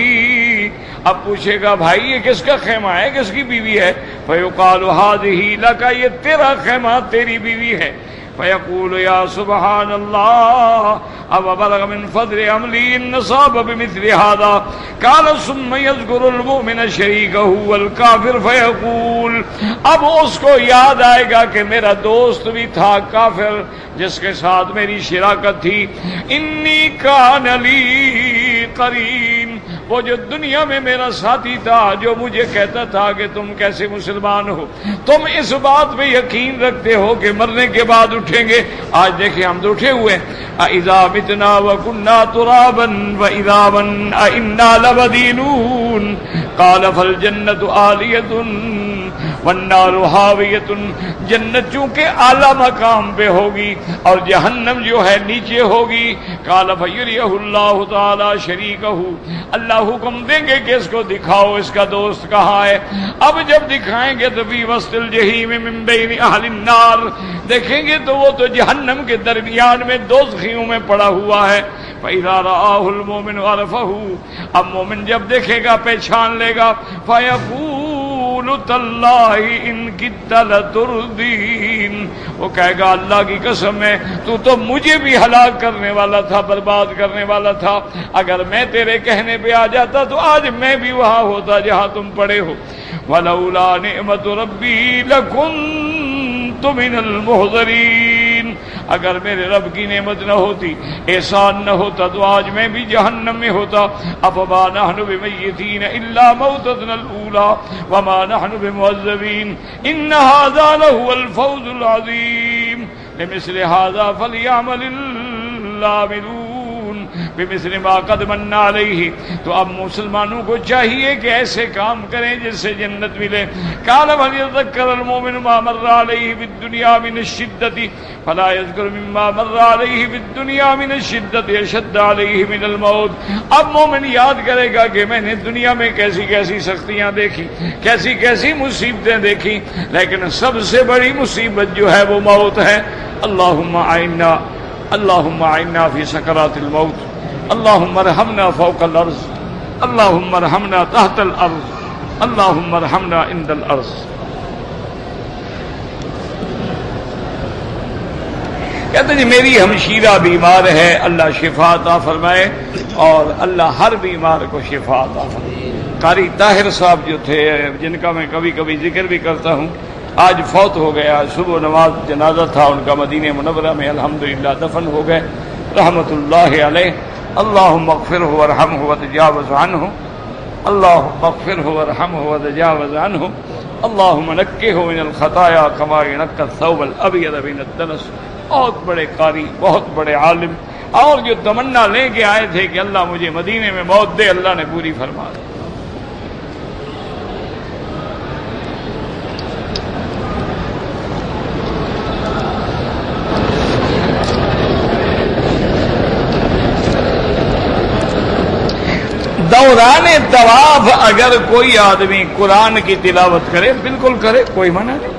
اب پوچھے گا بھائی یہ کس کا خیمہ ہے، کس کی بیوی ہے؟ فیقال ہذہ لک، یہ تیرا خیمہ، تیری بیوی ہے۔ فیقول یا سبحان اللہ، اب بلغ من فضل عملی النصاب بمثل هذا، قال ثم يذكر المؤمن شريكه والكافر فيقول، اب اس کو یاد آئے گا کہ میرا دوست بھی تھا کافر جس کے ساتھ میری شراکت تھی۔ انی کان لی قرین، وہ جو دنیا میں میرا ساتھی تھا، جو مجھے کہتا تھا کہ تم کیسے مسلمان ہو، تم اس بات پہ یقین رکھتے ہو کہ مرنے کے بعد اٹھیں گے، آج دیکھیں ہم تو اٹھے ہوئے ہیں۔ اذا متنا وكنا ترابا واذابا انا لمدينون، قال فالجنة عالیۃ والنار حاویۃ، جنت چونکہ اعلیٰ مقام پہ ہوگی اور جہنم جو ہے نیچے ہوگی۔ قال فیریہ اللہ تعالی شریکہ، اللہ حکم دیں گے کہ اس کو دکھاؤ اس کا دوست کہاں ہے۔ اب جب دکھائیں گے تو فی وسط الجحیم من بین اہل النار، دیکھیں گے تو وہ تو جہنم کے درمیان میں دوزخیوں میں پڑا ہوا ہے۔ فَإِذَا رَآهُ الْمُؤْمِنُ عَرَفَهُ، اب مومن جب دیکھے گا پہچان لے گا۔ فَيَقُولُ تَاللَّهِ إِن كِدتَّ لَتُرْدِينِ، وہ کہے گا اللہ کی قسم ہے تو تو مجھے بھی ہلاک کرنے والا تھا، برباد کرنے والا تھا، اگر میں تیرے کہنے پہ آ جاتا تو آج میں بھی وہاں ہوتا جہاں تم پڑے ہو۔ وَلَوْلَا نِعْمَةُ رَبِّي لَكُنتُ مِنَ الْمُحْضَرِينَ، اگر میرے رب کی نعمت نہ ہوتی، احسان نہ ہوتا تو آج میں بھی جہنم میں ہوتا۔ افما نحن بمیتین الا موتتنا الاولی وما نحن بمعذبین ان هذا لهو الفوز العظیم لمثل هذا فلیعمل العاملون۔ بمثل ما قد من علیہ. تو اب مسلمانوں کو چاہیے کہ ایسے کام کریں جس سے جنت ملے. قال فلیذکر المؤمن ما مر علیہ فی الدنیا من الشدۃ فلا یذکر مما مر علیہ فی الدنیا من الشدۃ اشد علیہ من الموت. اب مومن یاد کرے گا کہ میں نے دنیا میں کیسی کیسی سختیاں دیکھی، کیسی کیسی مصیبتیں دیکھی، لیکن سب سے بڑی مصیبت جو ہے وہ موت ہے. اللہم اعنا، اللہم اعنا فی سکرات الموت، اللہم ارحمنا فوق الارض، اللہم ارحمنا تحت الارض، اللہم ارحمنا عند الارض. کہتے جی میری ہمشیرہ بیمار ہے، اللہ شفا عطا فرمائے، اور اللہ ہر بیمار کو شفا عطا فرمائے. قاری طاہر صاحب جو تھے، جن کا میں کبھی کبھی ذکر بھی کرتا ہوں، آج فوت ہو گیا. صبح نماز جنازہ تھا ان کا مدینہ منورہ میں، الحمدللہ دفن ہو گئے رحمت اللہ علیہ. اللہم اغفرہ وارحمہ وتجاوز عنہ، اللہم اغفرہ وارحمہ وتجاوز عنہ، اللہم نقہ من الخطایا کما ینقی الثوب الابیض من الدنس. بہت بڑے قاری، بہت بڑے عالم، اور جو تمنا لے کے آئے تھے کہ اللہ مجھے مدینے میں موت دے، اللہ نے پوری فرما دی. دوران طواف اگر کوئی آدمی قرآن کی تلاوت کرے بالکل کرے، کوئی منع نہیں.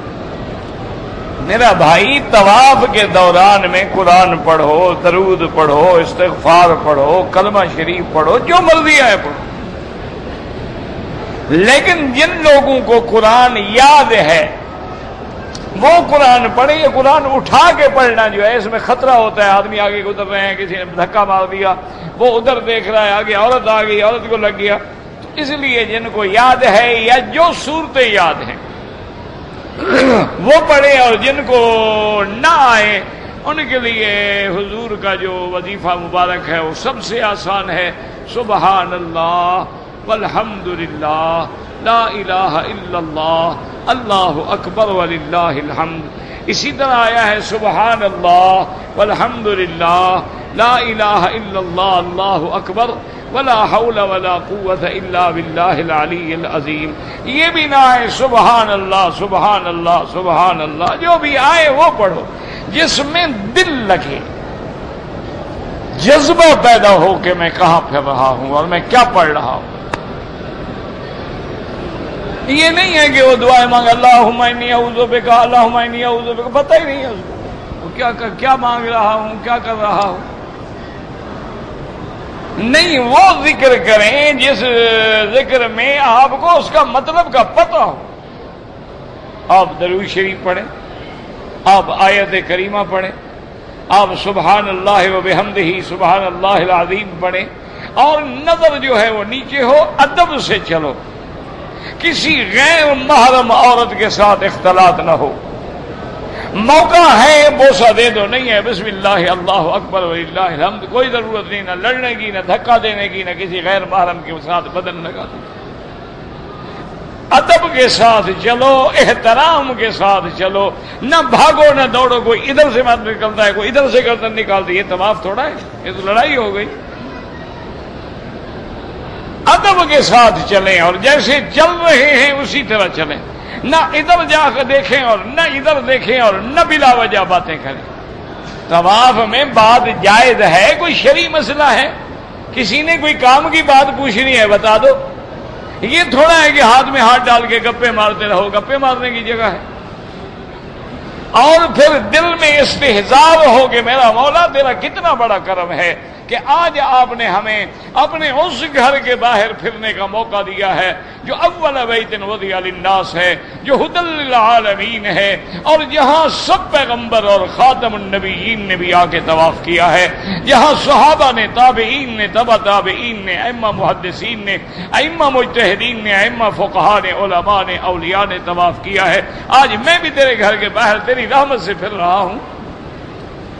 میرا بھائی طواف کے دوران میں قرآن پڑھو، درود پڑھو، استغفار پڑھو، کلمہ شریف پڑھو، جو مرضی آئے پڑھو. لیکن جن لوگوں کو قرآن یاد ہے وہ قرآن پڑھے. یہ قرآن اٹھا کے پڑھنا جو ہے اس میں خطرہ ہوتا ہے. آدمی آگے گزر رہے ہیں، کسی نے دھکا مار دیا، وہ ادھر دیکھ رہا ہے، آگے عورت آ گئی، عورت کو لگ گیا. تو اس لیے جن کو یاد ہے یا جو صورتیں یاد ہیں وہ پڑھے، اور جن کو نہ آئے ان کے لیے حضور کا جو وظیفہ مبارک ہے وہ سب سے آسان ہے. سبحان اللہ والحمد للہ لا الہ الا اللہ اللہ اکبر وللہ الحمد. اسی طرح آیا ہے سبحان اللہ والحمد للہ لا الہ الا اللہ اللہ اکبر ولا حول ولا قوت الا باللہ العلی العظیم. یہ بھی نہ آئے سبحان اللہ سبحان اللہ سبحان اللہ. جو بھی آئے وہ پڑھو، جس میں دل لگے، جذبہ پیدا ہو کہ میں کہاں پھر رہا ہوں اور میں کیا پڑھ رہا ہوں. یہ نہیں ہے کہ وہ دعائیں مانگ اللہم انی اعوذ بک، اللہم انی اعوذ بک، پتہ ہی نہیں ہے اس کو وہ کیا مانگ رہا ہوں، کیا کر رہا ہوں. نہیں، وہ ذکر کریں جس ذکر میں آپ کو اس کا مطلب کا پتہ ہو. آپ درود شریف پڑھیں، آپ آیت کریمہ پڑھیں، آپ سبحان اللہ و بحمدہ سبحان اللہ العظیم پڑھیں، اور نظر جو ہے وہ نیچے ہو، ادب سے چلو، کسی غیر محرم عورت کے ساتھ اختلاط نہ ہو. موقع ہے بوسہ دے دو، نہیں ہے بسم اللہ اللہ اکبر وللہ الحمد. کوئی ضرورت نہیں نہ لڑنے کی، نہ دھکا دینے کی، نہ کسی غیر محرم کے ساتھ بدن لگانے کی. ادب کے ساتھ چلو، احترام کے ساتھ چلو، نہ بھاگو نہ دوڑو. کوئی ادھر سے مت نکلتا ہے، کوئی ادھر سے گردن نکالتی ہے. یہ طواف تھوڑا ہے، یہ تو لڑائی ہو گئی. ادب کے ساتھ چلیں اور جیسے چل رہے ہیں اسی طرح چلیں. نہ ادھر جا کر دیکھیں اور نہ ادھر دیکھیں اور نہ بلا وجہ باتیں کریں. طواف میں بات جائز ہے، کوئی شرعی مسئلہ ہے، کسی نے کوئی کام کی بات پوچھنی ہے بتا دو. یہ تھوڑا ہے کہ ہاتھ میں ہاتھ ڈال کے گپے مارتے رہو، گپے مارنے کی جگہ ہے. اور پھر دل میں استحضار ہو کہ میرا مولا تیرا کتنا بڑا کرم ہے کہ آج آپ نے ہمیں اپنے اس گھر کے باہر پھرنے کا موقع دیا ہے جو اول بیت وضع للناس ہے، جو ھدی للعالمین ہے، اور جہاں سب پیغمبر اور خاتم النبیین نے بھی آ کے طواف کیا ہے، جہاں صحابہ نے، تابعین نے، تبع تابعین نے، ائمہ محدثین نے، ائمہ مجتہدین نے، ائمہ فقہاء نے، علماء نے، اولیاء نے طواف کیا ہے. آج میں بھی تیرے گھر کے باہر تیری رحمت سے پھر رہا ہوں.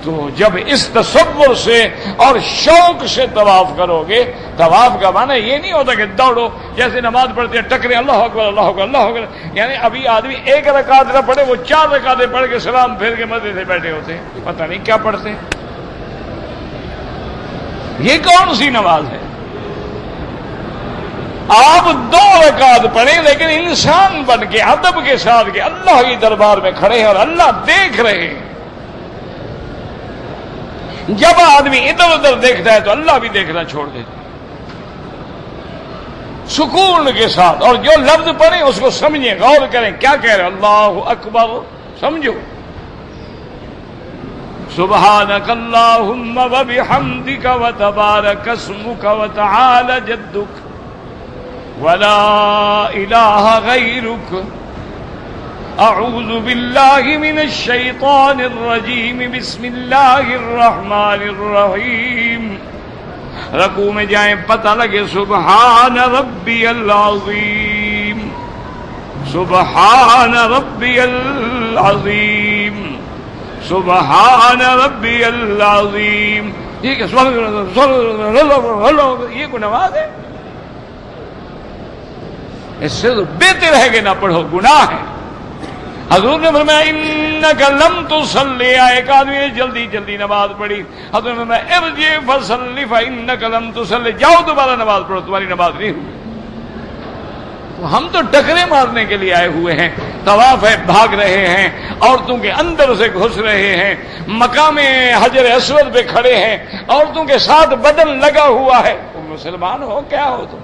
تو جب اس تصور سے اور شوق سے طواف کرو گے، طواف کا معنی یہ نہیں ہوتا کہ دوڑو جیسے نماز پڑھتے ہیں ٹکرے اللہ اکبر اللہ اکبر اللہ اکبر. یعنی ابھی آدمی ایک رکعت نہ پڑھے، وہ 4 رکعتیں پڑھ کے سلام پھیر کے مزے سے بیٹھے ہوتے ہیں، پتہ نہیں کیا پڑھتے ہیں. یہ کون سی نماز ہے؟ آپ 2 رکعت پڑھیں لیکن انسان بن کے ادب کے ساتھ کہ اللہ کے دربار میں کھڑے ہیں اور اللہ دیکھ رہے ہیں. جب آدمی ادھر ادھر دیکھتا ہے تو اللہ بھی دیکھنا چھوڑ دیتا ہے. سکون کے ساتھ، اور جو لفظ پڑھیں اس کو سمجھیں، غور کریں کیا کہہ رہے. اللہ اکبر سمجھو. سبحانک اللہم وبحمدک وتبارک اسمک وتعالی جدک ولا الہ غیرک اعوذ باللہ من الشیطان الرجیم بسم اللہ الرحمن الرحیم. رکوع میں جائیں پتہ لگے سبحان ربی العظیم، سبحان ربی العظیم، سبحان ربی العظیم. ٹھیک ہے، یہ کوئی نماز ہے؟ اس سے تو بہتر ہے کہ نہ پڑھو، گناہ ہے. حضور نے فرمایا انک لم تصلی، ایک آدمی نے جلدی جلدی نماز پڑھی. حضور نے فرمایا ارجع فصلی فانک لم تصلی، جاؤ دوبارہ نماز پڑھو، تمہاری نماز نہیں ہوئی. تو ہم تو ٹکرے مارنے کے لیے آئے ہوئے ہیں، طواف ہے بھاگ رہے ہیں، عورتوں کے اندر سے گھس رہے ہیں، مقام حجر اسود پہ کھڑے ہیں، عورتوں کے ساتھ بدن لگا ہوا ہے. تم مسلمان ہو کیا ہو تم؟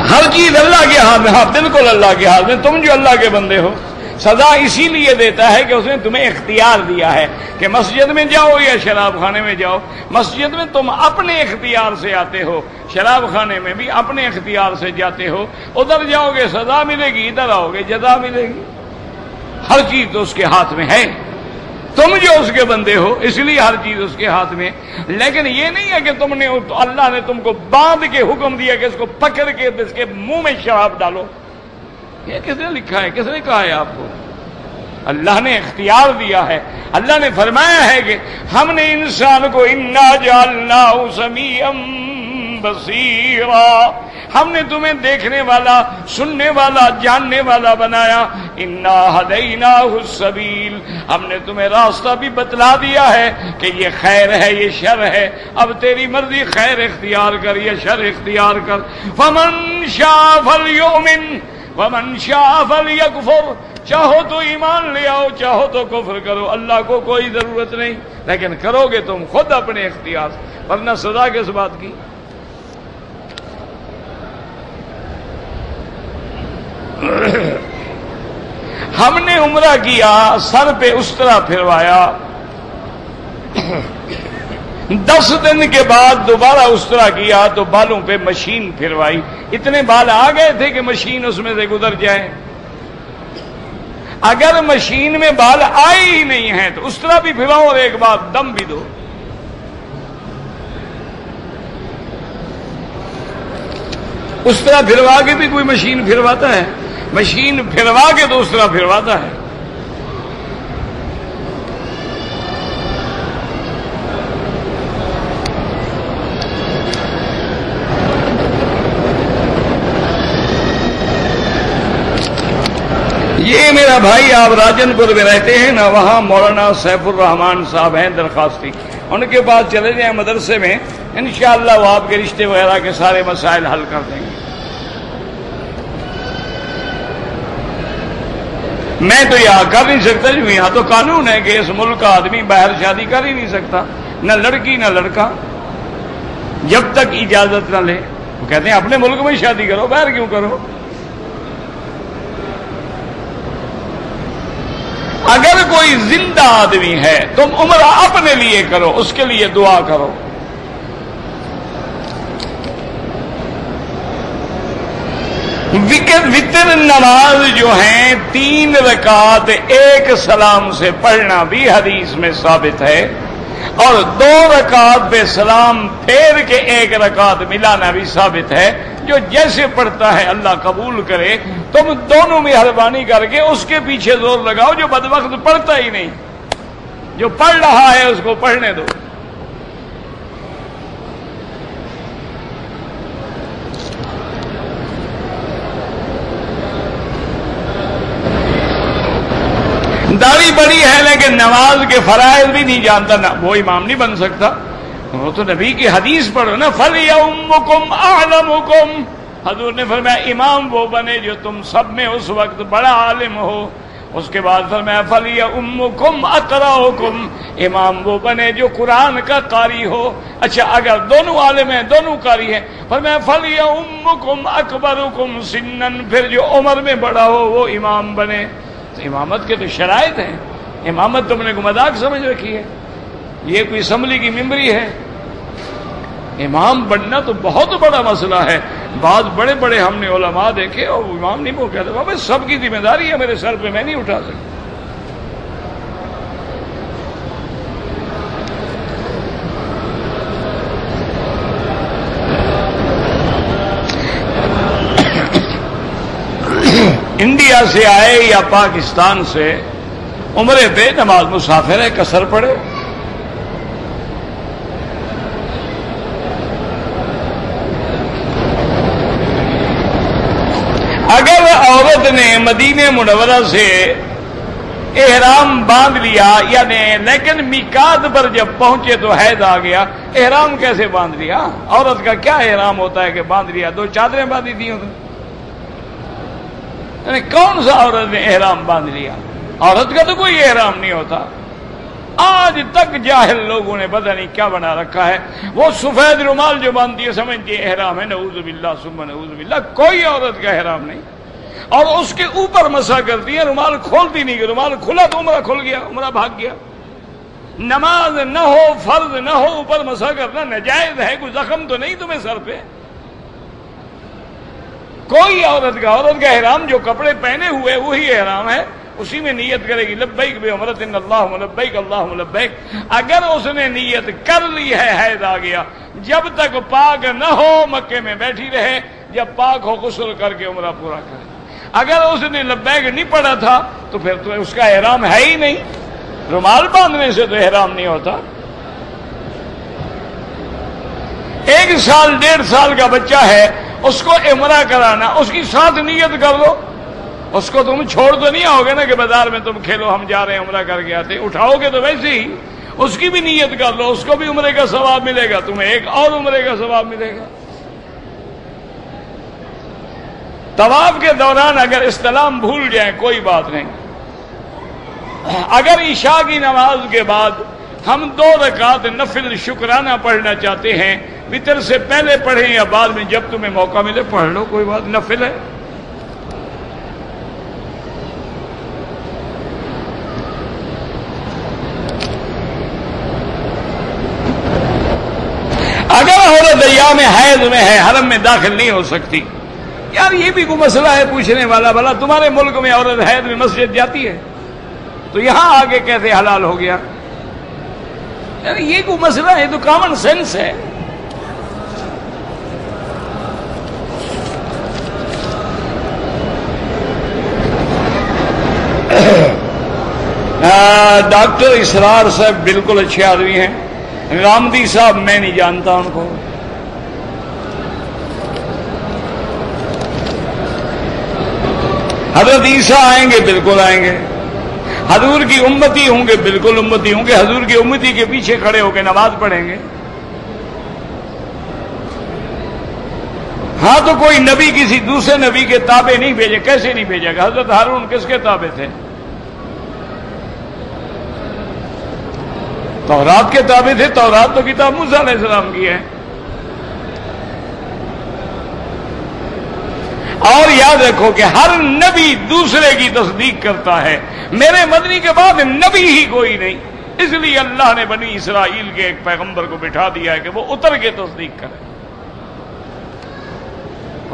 ہر چیز اللہ کے ہاتھ میں. ہاں بالکل اللہ کے ہاتھ میں. تم جو اللہ کے بندے ہو، سزا اسی لیے دیتا ہے کہ اس نے تمہیں اختیار دیا ہے کہ مسجد میں جاؤ یا شراب خانے میں جاؤ. مسجد میں تم اپنے اختیار سے آتے ہو، شراب خانے میں بھی اپنے اختیار سے جاتے ہو. ادھر جاؤ گے سزا ملے گی، ادھر آؤ گے جزا ملے گی. ہر چیز تو اس کے ہاتھ میں ہے. تم جو اس کے بندے ہو اس لیے ہر چیز اس کے ہاتھ میں. لیکن یہ نہیں ہے کہ تم نے، اللہ نے تم کو باندھ کے حکم دیا کہ اس کو پکڑ کے اس کے منہ میں شراب ڈالو. یہ کس نے لکھا ہے؟ کس نے کہا ہے آپ کو؟ اللہ نے اختیار دیا ہے. اللہ نے فرمایا ہے کہ ہم نے انسان کو انا جعلناہ سمیعا بصیرا، ہم نے تمہیں دیکھنے والا، سننے والا، جاننے والا بنایا. انا ہدیناہ السبیل، ہم نے تمہیں راستہ بھی بتلا دیا ہے کہ یہ خیر ہے یہ شر ہے. اب تیری مرضی، خیر اختیار کر یا شر اختیار کر. فمن شاء فلیؤمن ومن شاء فلیکفر، چاہو تو ایمان لے آؤ، چاہو تو کفر کرو. اللہ کو کوئی ضرورت نہیں، لیکن کرو گے تم خود اپنے اختیار سے، ورنہ سزا کس بات کی؟ ہم نے عمرہ کیا، سر پہ استرا پھروایا، 10 دن کے بعد دوبارہ استرا کیا تو بالوں پہ مشین پھروائی. اتنے بال آ گئے تھے کہ مشین اس میں سے گزر جائے. اگر مشین میں بال آئے ہی نہیں ہیں تو استرا بھی پھرواؤ اور ایک بار دم بھی دو. استرا پھروا کے بھی کوئی مشین پھرواتا ہے؟ مشین پھروا کے تو استرا پھرواتا ہے. یہ میرا بھائی، آپ راجن پور میں رہتے ہیں نا، وہاں مولانا سیف الرحمان صاحب ہیں درخواستی، ان کے پاس چلے جائیں مدرسے میں، انشاءاللہ وہ آپ کے رشتے وغیرہ کے سارے مسائل حل کر دیں گے. میں تو یہاں کر نہیں سکتا، جو یہاں تو قانون ہے کہ اس ملک کا آدمی باہر شادی کر ہی نہیں سکتا، نہ لڑکی نہ لڑکا، جب تک اجازت نہ لے. وہ کہتے ہیں اپنے ملک میں شادی کرو، باہر کیوں کرو؟ اگر کوئی زندہ آدمی ہے تم عمرہ اپنے لیے کرو، اس کے لیے دعا کرو. وتر نماز جو ہیں 3 رکعت ایک سلام سے پڑھنا بھی حدیث میں ثابت ہے، اور 2 رکعت پہ سلام پھیر کے 1 رکعت ملانا بھی ثابت ہے. جو جیسے پڑھتا ہے اللہ قبول کرے. تم دونوں میں مہربانی کر کے اس کے پیچھے زور لگاؤ جو بدبخت پڑھتا ہی نہیں. جو پڑھ رہا ہے اس کو پڑھنے دو. بڑی ہے لیکن نماز کے فرائض بھی نہیں جانتا، نہ وہ امام نہیں بن سکتا۔ وہ تو نبی کی حدیث پڑھو نا، فَلْيَؤُمُّكُمْ أَعْلَمُكُمْ، حضور نے فرمایا امام وہ بنے جو تم سب میں اس وقت بڑا عالم ہو۔ اس کے بعد فرمایا فَلْيَؤُمُّكُمْ أَقْرَؤُكُمْ، امام وہ بنے جو قرآن کا قاری ہو۔ اچھا اگر دونوں عالم ہیں، دونوں قاری ہیں، فرمایا فَلْيَؤُمُّكُمْ أَكْبَرُكُمْ سِنًّا، پھر جو عمر میں بڑا ہو وہ امام بنے۔ تو امامت کے تو شرائط ہیں، امامت تم نے کو مذاق سمجھ رکھی ہے، یہ کوئی اسمبلی کی ممبری ہے؟ امام بننا تو بہت بڑا مسئلہ ہے۔ بعض بڑے بڑے ہم نے علماء دیکھے اور امام نہیں وہ کہتے بابا سب کی ذمہ داری ہے میرے سر پہ، میں نہیں اٹھا سکتا۔ انڈیا سے آئے یا پاکستان سے عمرے پہ، نماز مسافر ہے، قصر پڑے۔ اگر عورت نے مدینہ منورہ سے احرام باندھ لیا، یعنی لیکن میقات پر جب پہنچے تو حیض آ گیا، احرام کیسے باندھ لیا؟ عورت کا کیا احرام ہوتا ہے کہ باندھ لیا؟ 2 چادریں باندھی تھیں یعنی کون سا عورت نے احرام باندھ لیا؟ عورت کا تو کوئی احرام نہیں ہوتا۔ آج تک جاہل لوگوں نے پتہ نہیں کیا بنا رکھا ہے، وہ سفید رومال جو باندھتی ہے سمجھتی ہے احرام ہے، نعوذ باللہ ثم نعوذ باللہ، کوئی عورت کا احرام نہیں۔ اور اس کے اوپر مسح کرتی ہے، رومال کھولتی نہیں، کہ رومال کھلا تو عمرہ کھل گیا، عمرہ بھاگ گیا۔ نماز نہ ہو، فرض نہ ہو، اوپر مسح کرنا ناجائز ہے، کوئی زخم تو نہیں تمہیں سر پہ؟ کوئی عورت کا احرام جو کپڑے پہنے ہوئے وہی احرام ہے، اسی میں نیت کرے گی لبیک بعمرۃ اللہم لبیک اللہم لبیک۔ اگر اس نے نیت کر لی ہے، حیض آ گیا، جب تک پاک نہ ہو مکے میں بیٹھی رہے، جب پاک ہو غسل کر کے عمرہ پورا کرے۔ اگر اس نے لبیک نہیں پڑھا تھا تو پھر تو اس کا احرام ہے ہی نہیں، رومال باندھنے سے تو احرام نہیں ہوتا۔ 1 سال 1.5 سال کا بچہ ہے، اس کو عمرہ کرانا، اس کی ساتھ نیت کر لو، اس کو تم چھوڑ تو نہیں آؤ گے نا کہ بازار میں تم کھیلو ہم جا رہے ہیں عمرہ کر کے آتے، اٹھاؤ گے تو ویسے ہی اس کی بھی نیت کر لو، اس کو بھی عمرے کا ثواب ملے گا، تمہیں ایک اور عمرے کا ثواب ملے گا۔ طواف کے دوران اگر استلام بھول جائیں کوئی بات نہیں، اگر عشاء کی نماز کے بعد ہم 2 رکعت نفل شکرانہ پڑھنا چاہتے ہیں، وتر سے پہلے پڑھیں یا بعد میں، جب تمہیں موقع ملے پڑھ لو، کوئی بات، نفل ہے۔ اگر عورت ایام حیض میں ہے، حرم میں داخل نہیں ہو سکتی، یار یہ بھی کوئی مسئلہ ہے پوچھنے والا، بھلا تمہارے ملک میں عورت حیض میں مسجد جاتی ہے تو یہاں آگے کیسے حلال ہو گیا؟ یار یہ کوئی مسئلہ ہے، تو کامن سینس ہے۔ ڈاکٹر اسرار صاحب بالکل اچھے آدمی ہیں، رامدی صاحب میں نہیں جانتا ان کو۔ حضرت عیسیٰ آئیں گے، بالکل آئیں گے۔ حضور کی امتی ہوں گے، بالکل امتی ہوں گے، حضور کی امتی کے پیچھے کھڑے ہو کے نماز پڑھیں گے۔ ہاں تو کوئی نبی کسی دوسرے نبی کے تابع نہیں بھیجے، کیسے نہیں بھیجے گا؟ حضرت ہارون کس کے تابع تھے؟ تورات کے تابع تھے، تورات تو کتاب موسیٰ علیہ السلام کی ہے۔ اور یاد رکھو کہ ہر نبی دوسرے کی تصدیق کرتا ہے، میرے مدنی کے بعد نبی ہی کوئی نہیں، اس لیے اللہ نے بنی اسرائیل کے ایک پیغمبر کو بٹھا دیا ہے کہ وہ اتر کے تصدیق کرے۔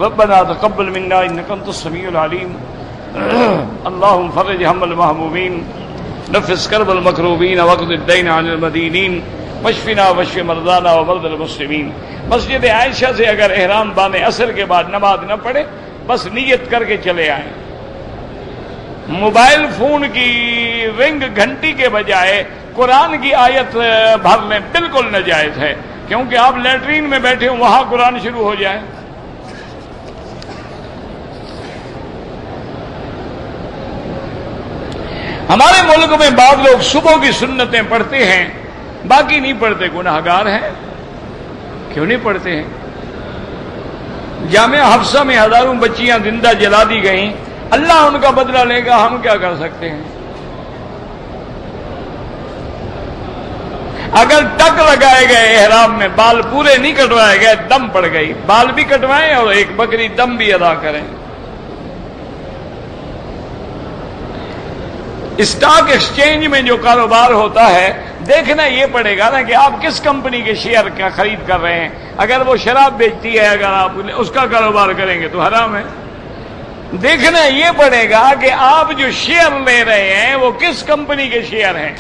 ربنا تقبل منا انک انت السمیع العلیم، اللهم فرج هم المهمومین، نفس کرب المکروبین، واقض الدین عن المدینین، واشفنا واشف مرضانا ومرضى المسلمین۔ مسجد عائشہ سے اگر احرام باندھے عصر کے بعد نماز نہ پڑھے، بس نیت کر کے چلے آئیں۔ موبائل فون کی رنگ گھنٹی کے بجائے قرآن کی آیت بھر لیں، بالکل ناجائز ہے، کیونکہ آپ لیٹرین میں بیٹھے ہوں وہاں قرآن شروع ہو جائے۔ ہمارے ملک میں بعض لوگ صبح کی سنتیں پڑھتے ہیں، باقی نہیں پڑھتے، گناہگار ہیں؟ کیوں نہیں پڑھتے ہیں؟ جامعہ حفصہ میں ہزاروں بچیاں زندہ جلا دی گئیں، اللہ ان کا بدلہ لے گا، ہم کیا کر سکتے ہیں؟ اگر ٹک لگائے گئے احرام میں، بال پورے نہیں کٹوائے گئے، دم پڑ گئی، بال بھی کٹوائیں اور ایک بکری دم بھی ادا کریں۔ اسٹاک ایکسچینج میں جو کاروبار ہوتا ہے، دیکھنا یہ پڑے گا نا کہ آپ کس کمپنی کے شیئر کا خرید کر رہے ہیں۔ اگر وہ شراب بیچتی ہے، اگر آپ اس کا کاروبار کریں گے تو حرام ہے۔ دیکھنا یہ پڑے گا کہ آپ جو شیئر لے رہے ہیں وہ کس کمپنی کے شیئر ہیں،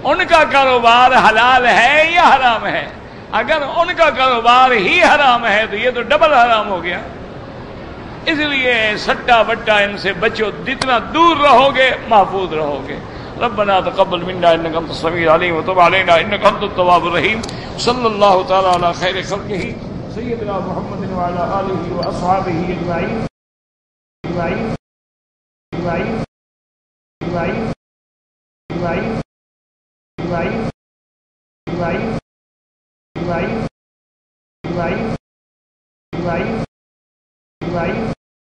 ان کا کاروبار حلال ہے یا حرام ہے۔ اگر ان کا کاروبار ہی حرام ہے تو یہ تو ڈبل حرام ہو گیا۔ اس لیے سٹا بٹا ان سے بچو، جتنا دور رہو گے محفوظ رہو گے۔ ربنا تقبل منا انك انت السميع العليم وتب علينا انك انت التواب الرحيم۔ صلی اللہ تعالی علی خیر خلقہ سیدنا محمد وعلى آلہ واصحابہ اجمعین اجمعین اجمعین اجمعین اجمعین اجمعین اجمعین اجمعین اجمعین اجمعین اجمعین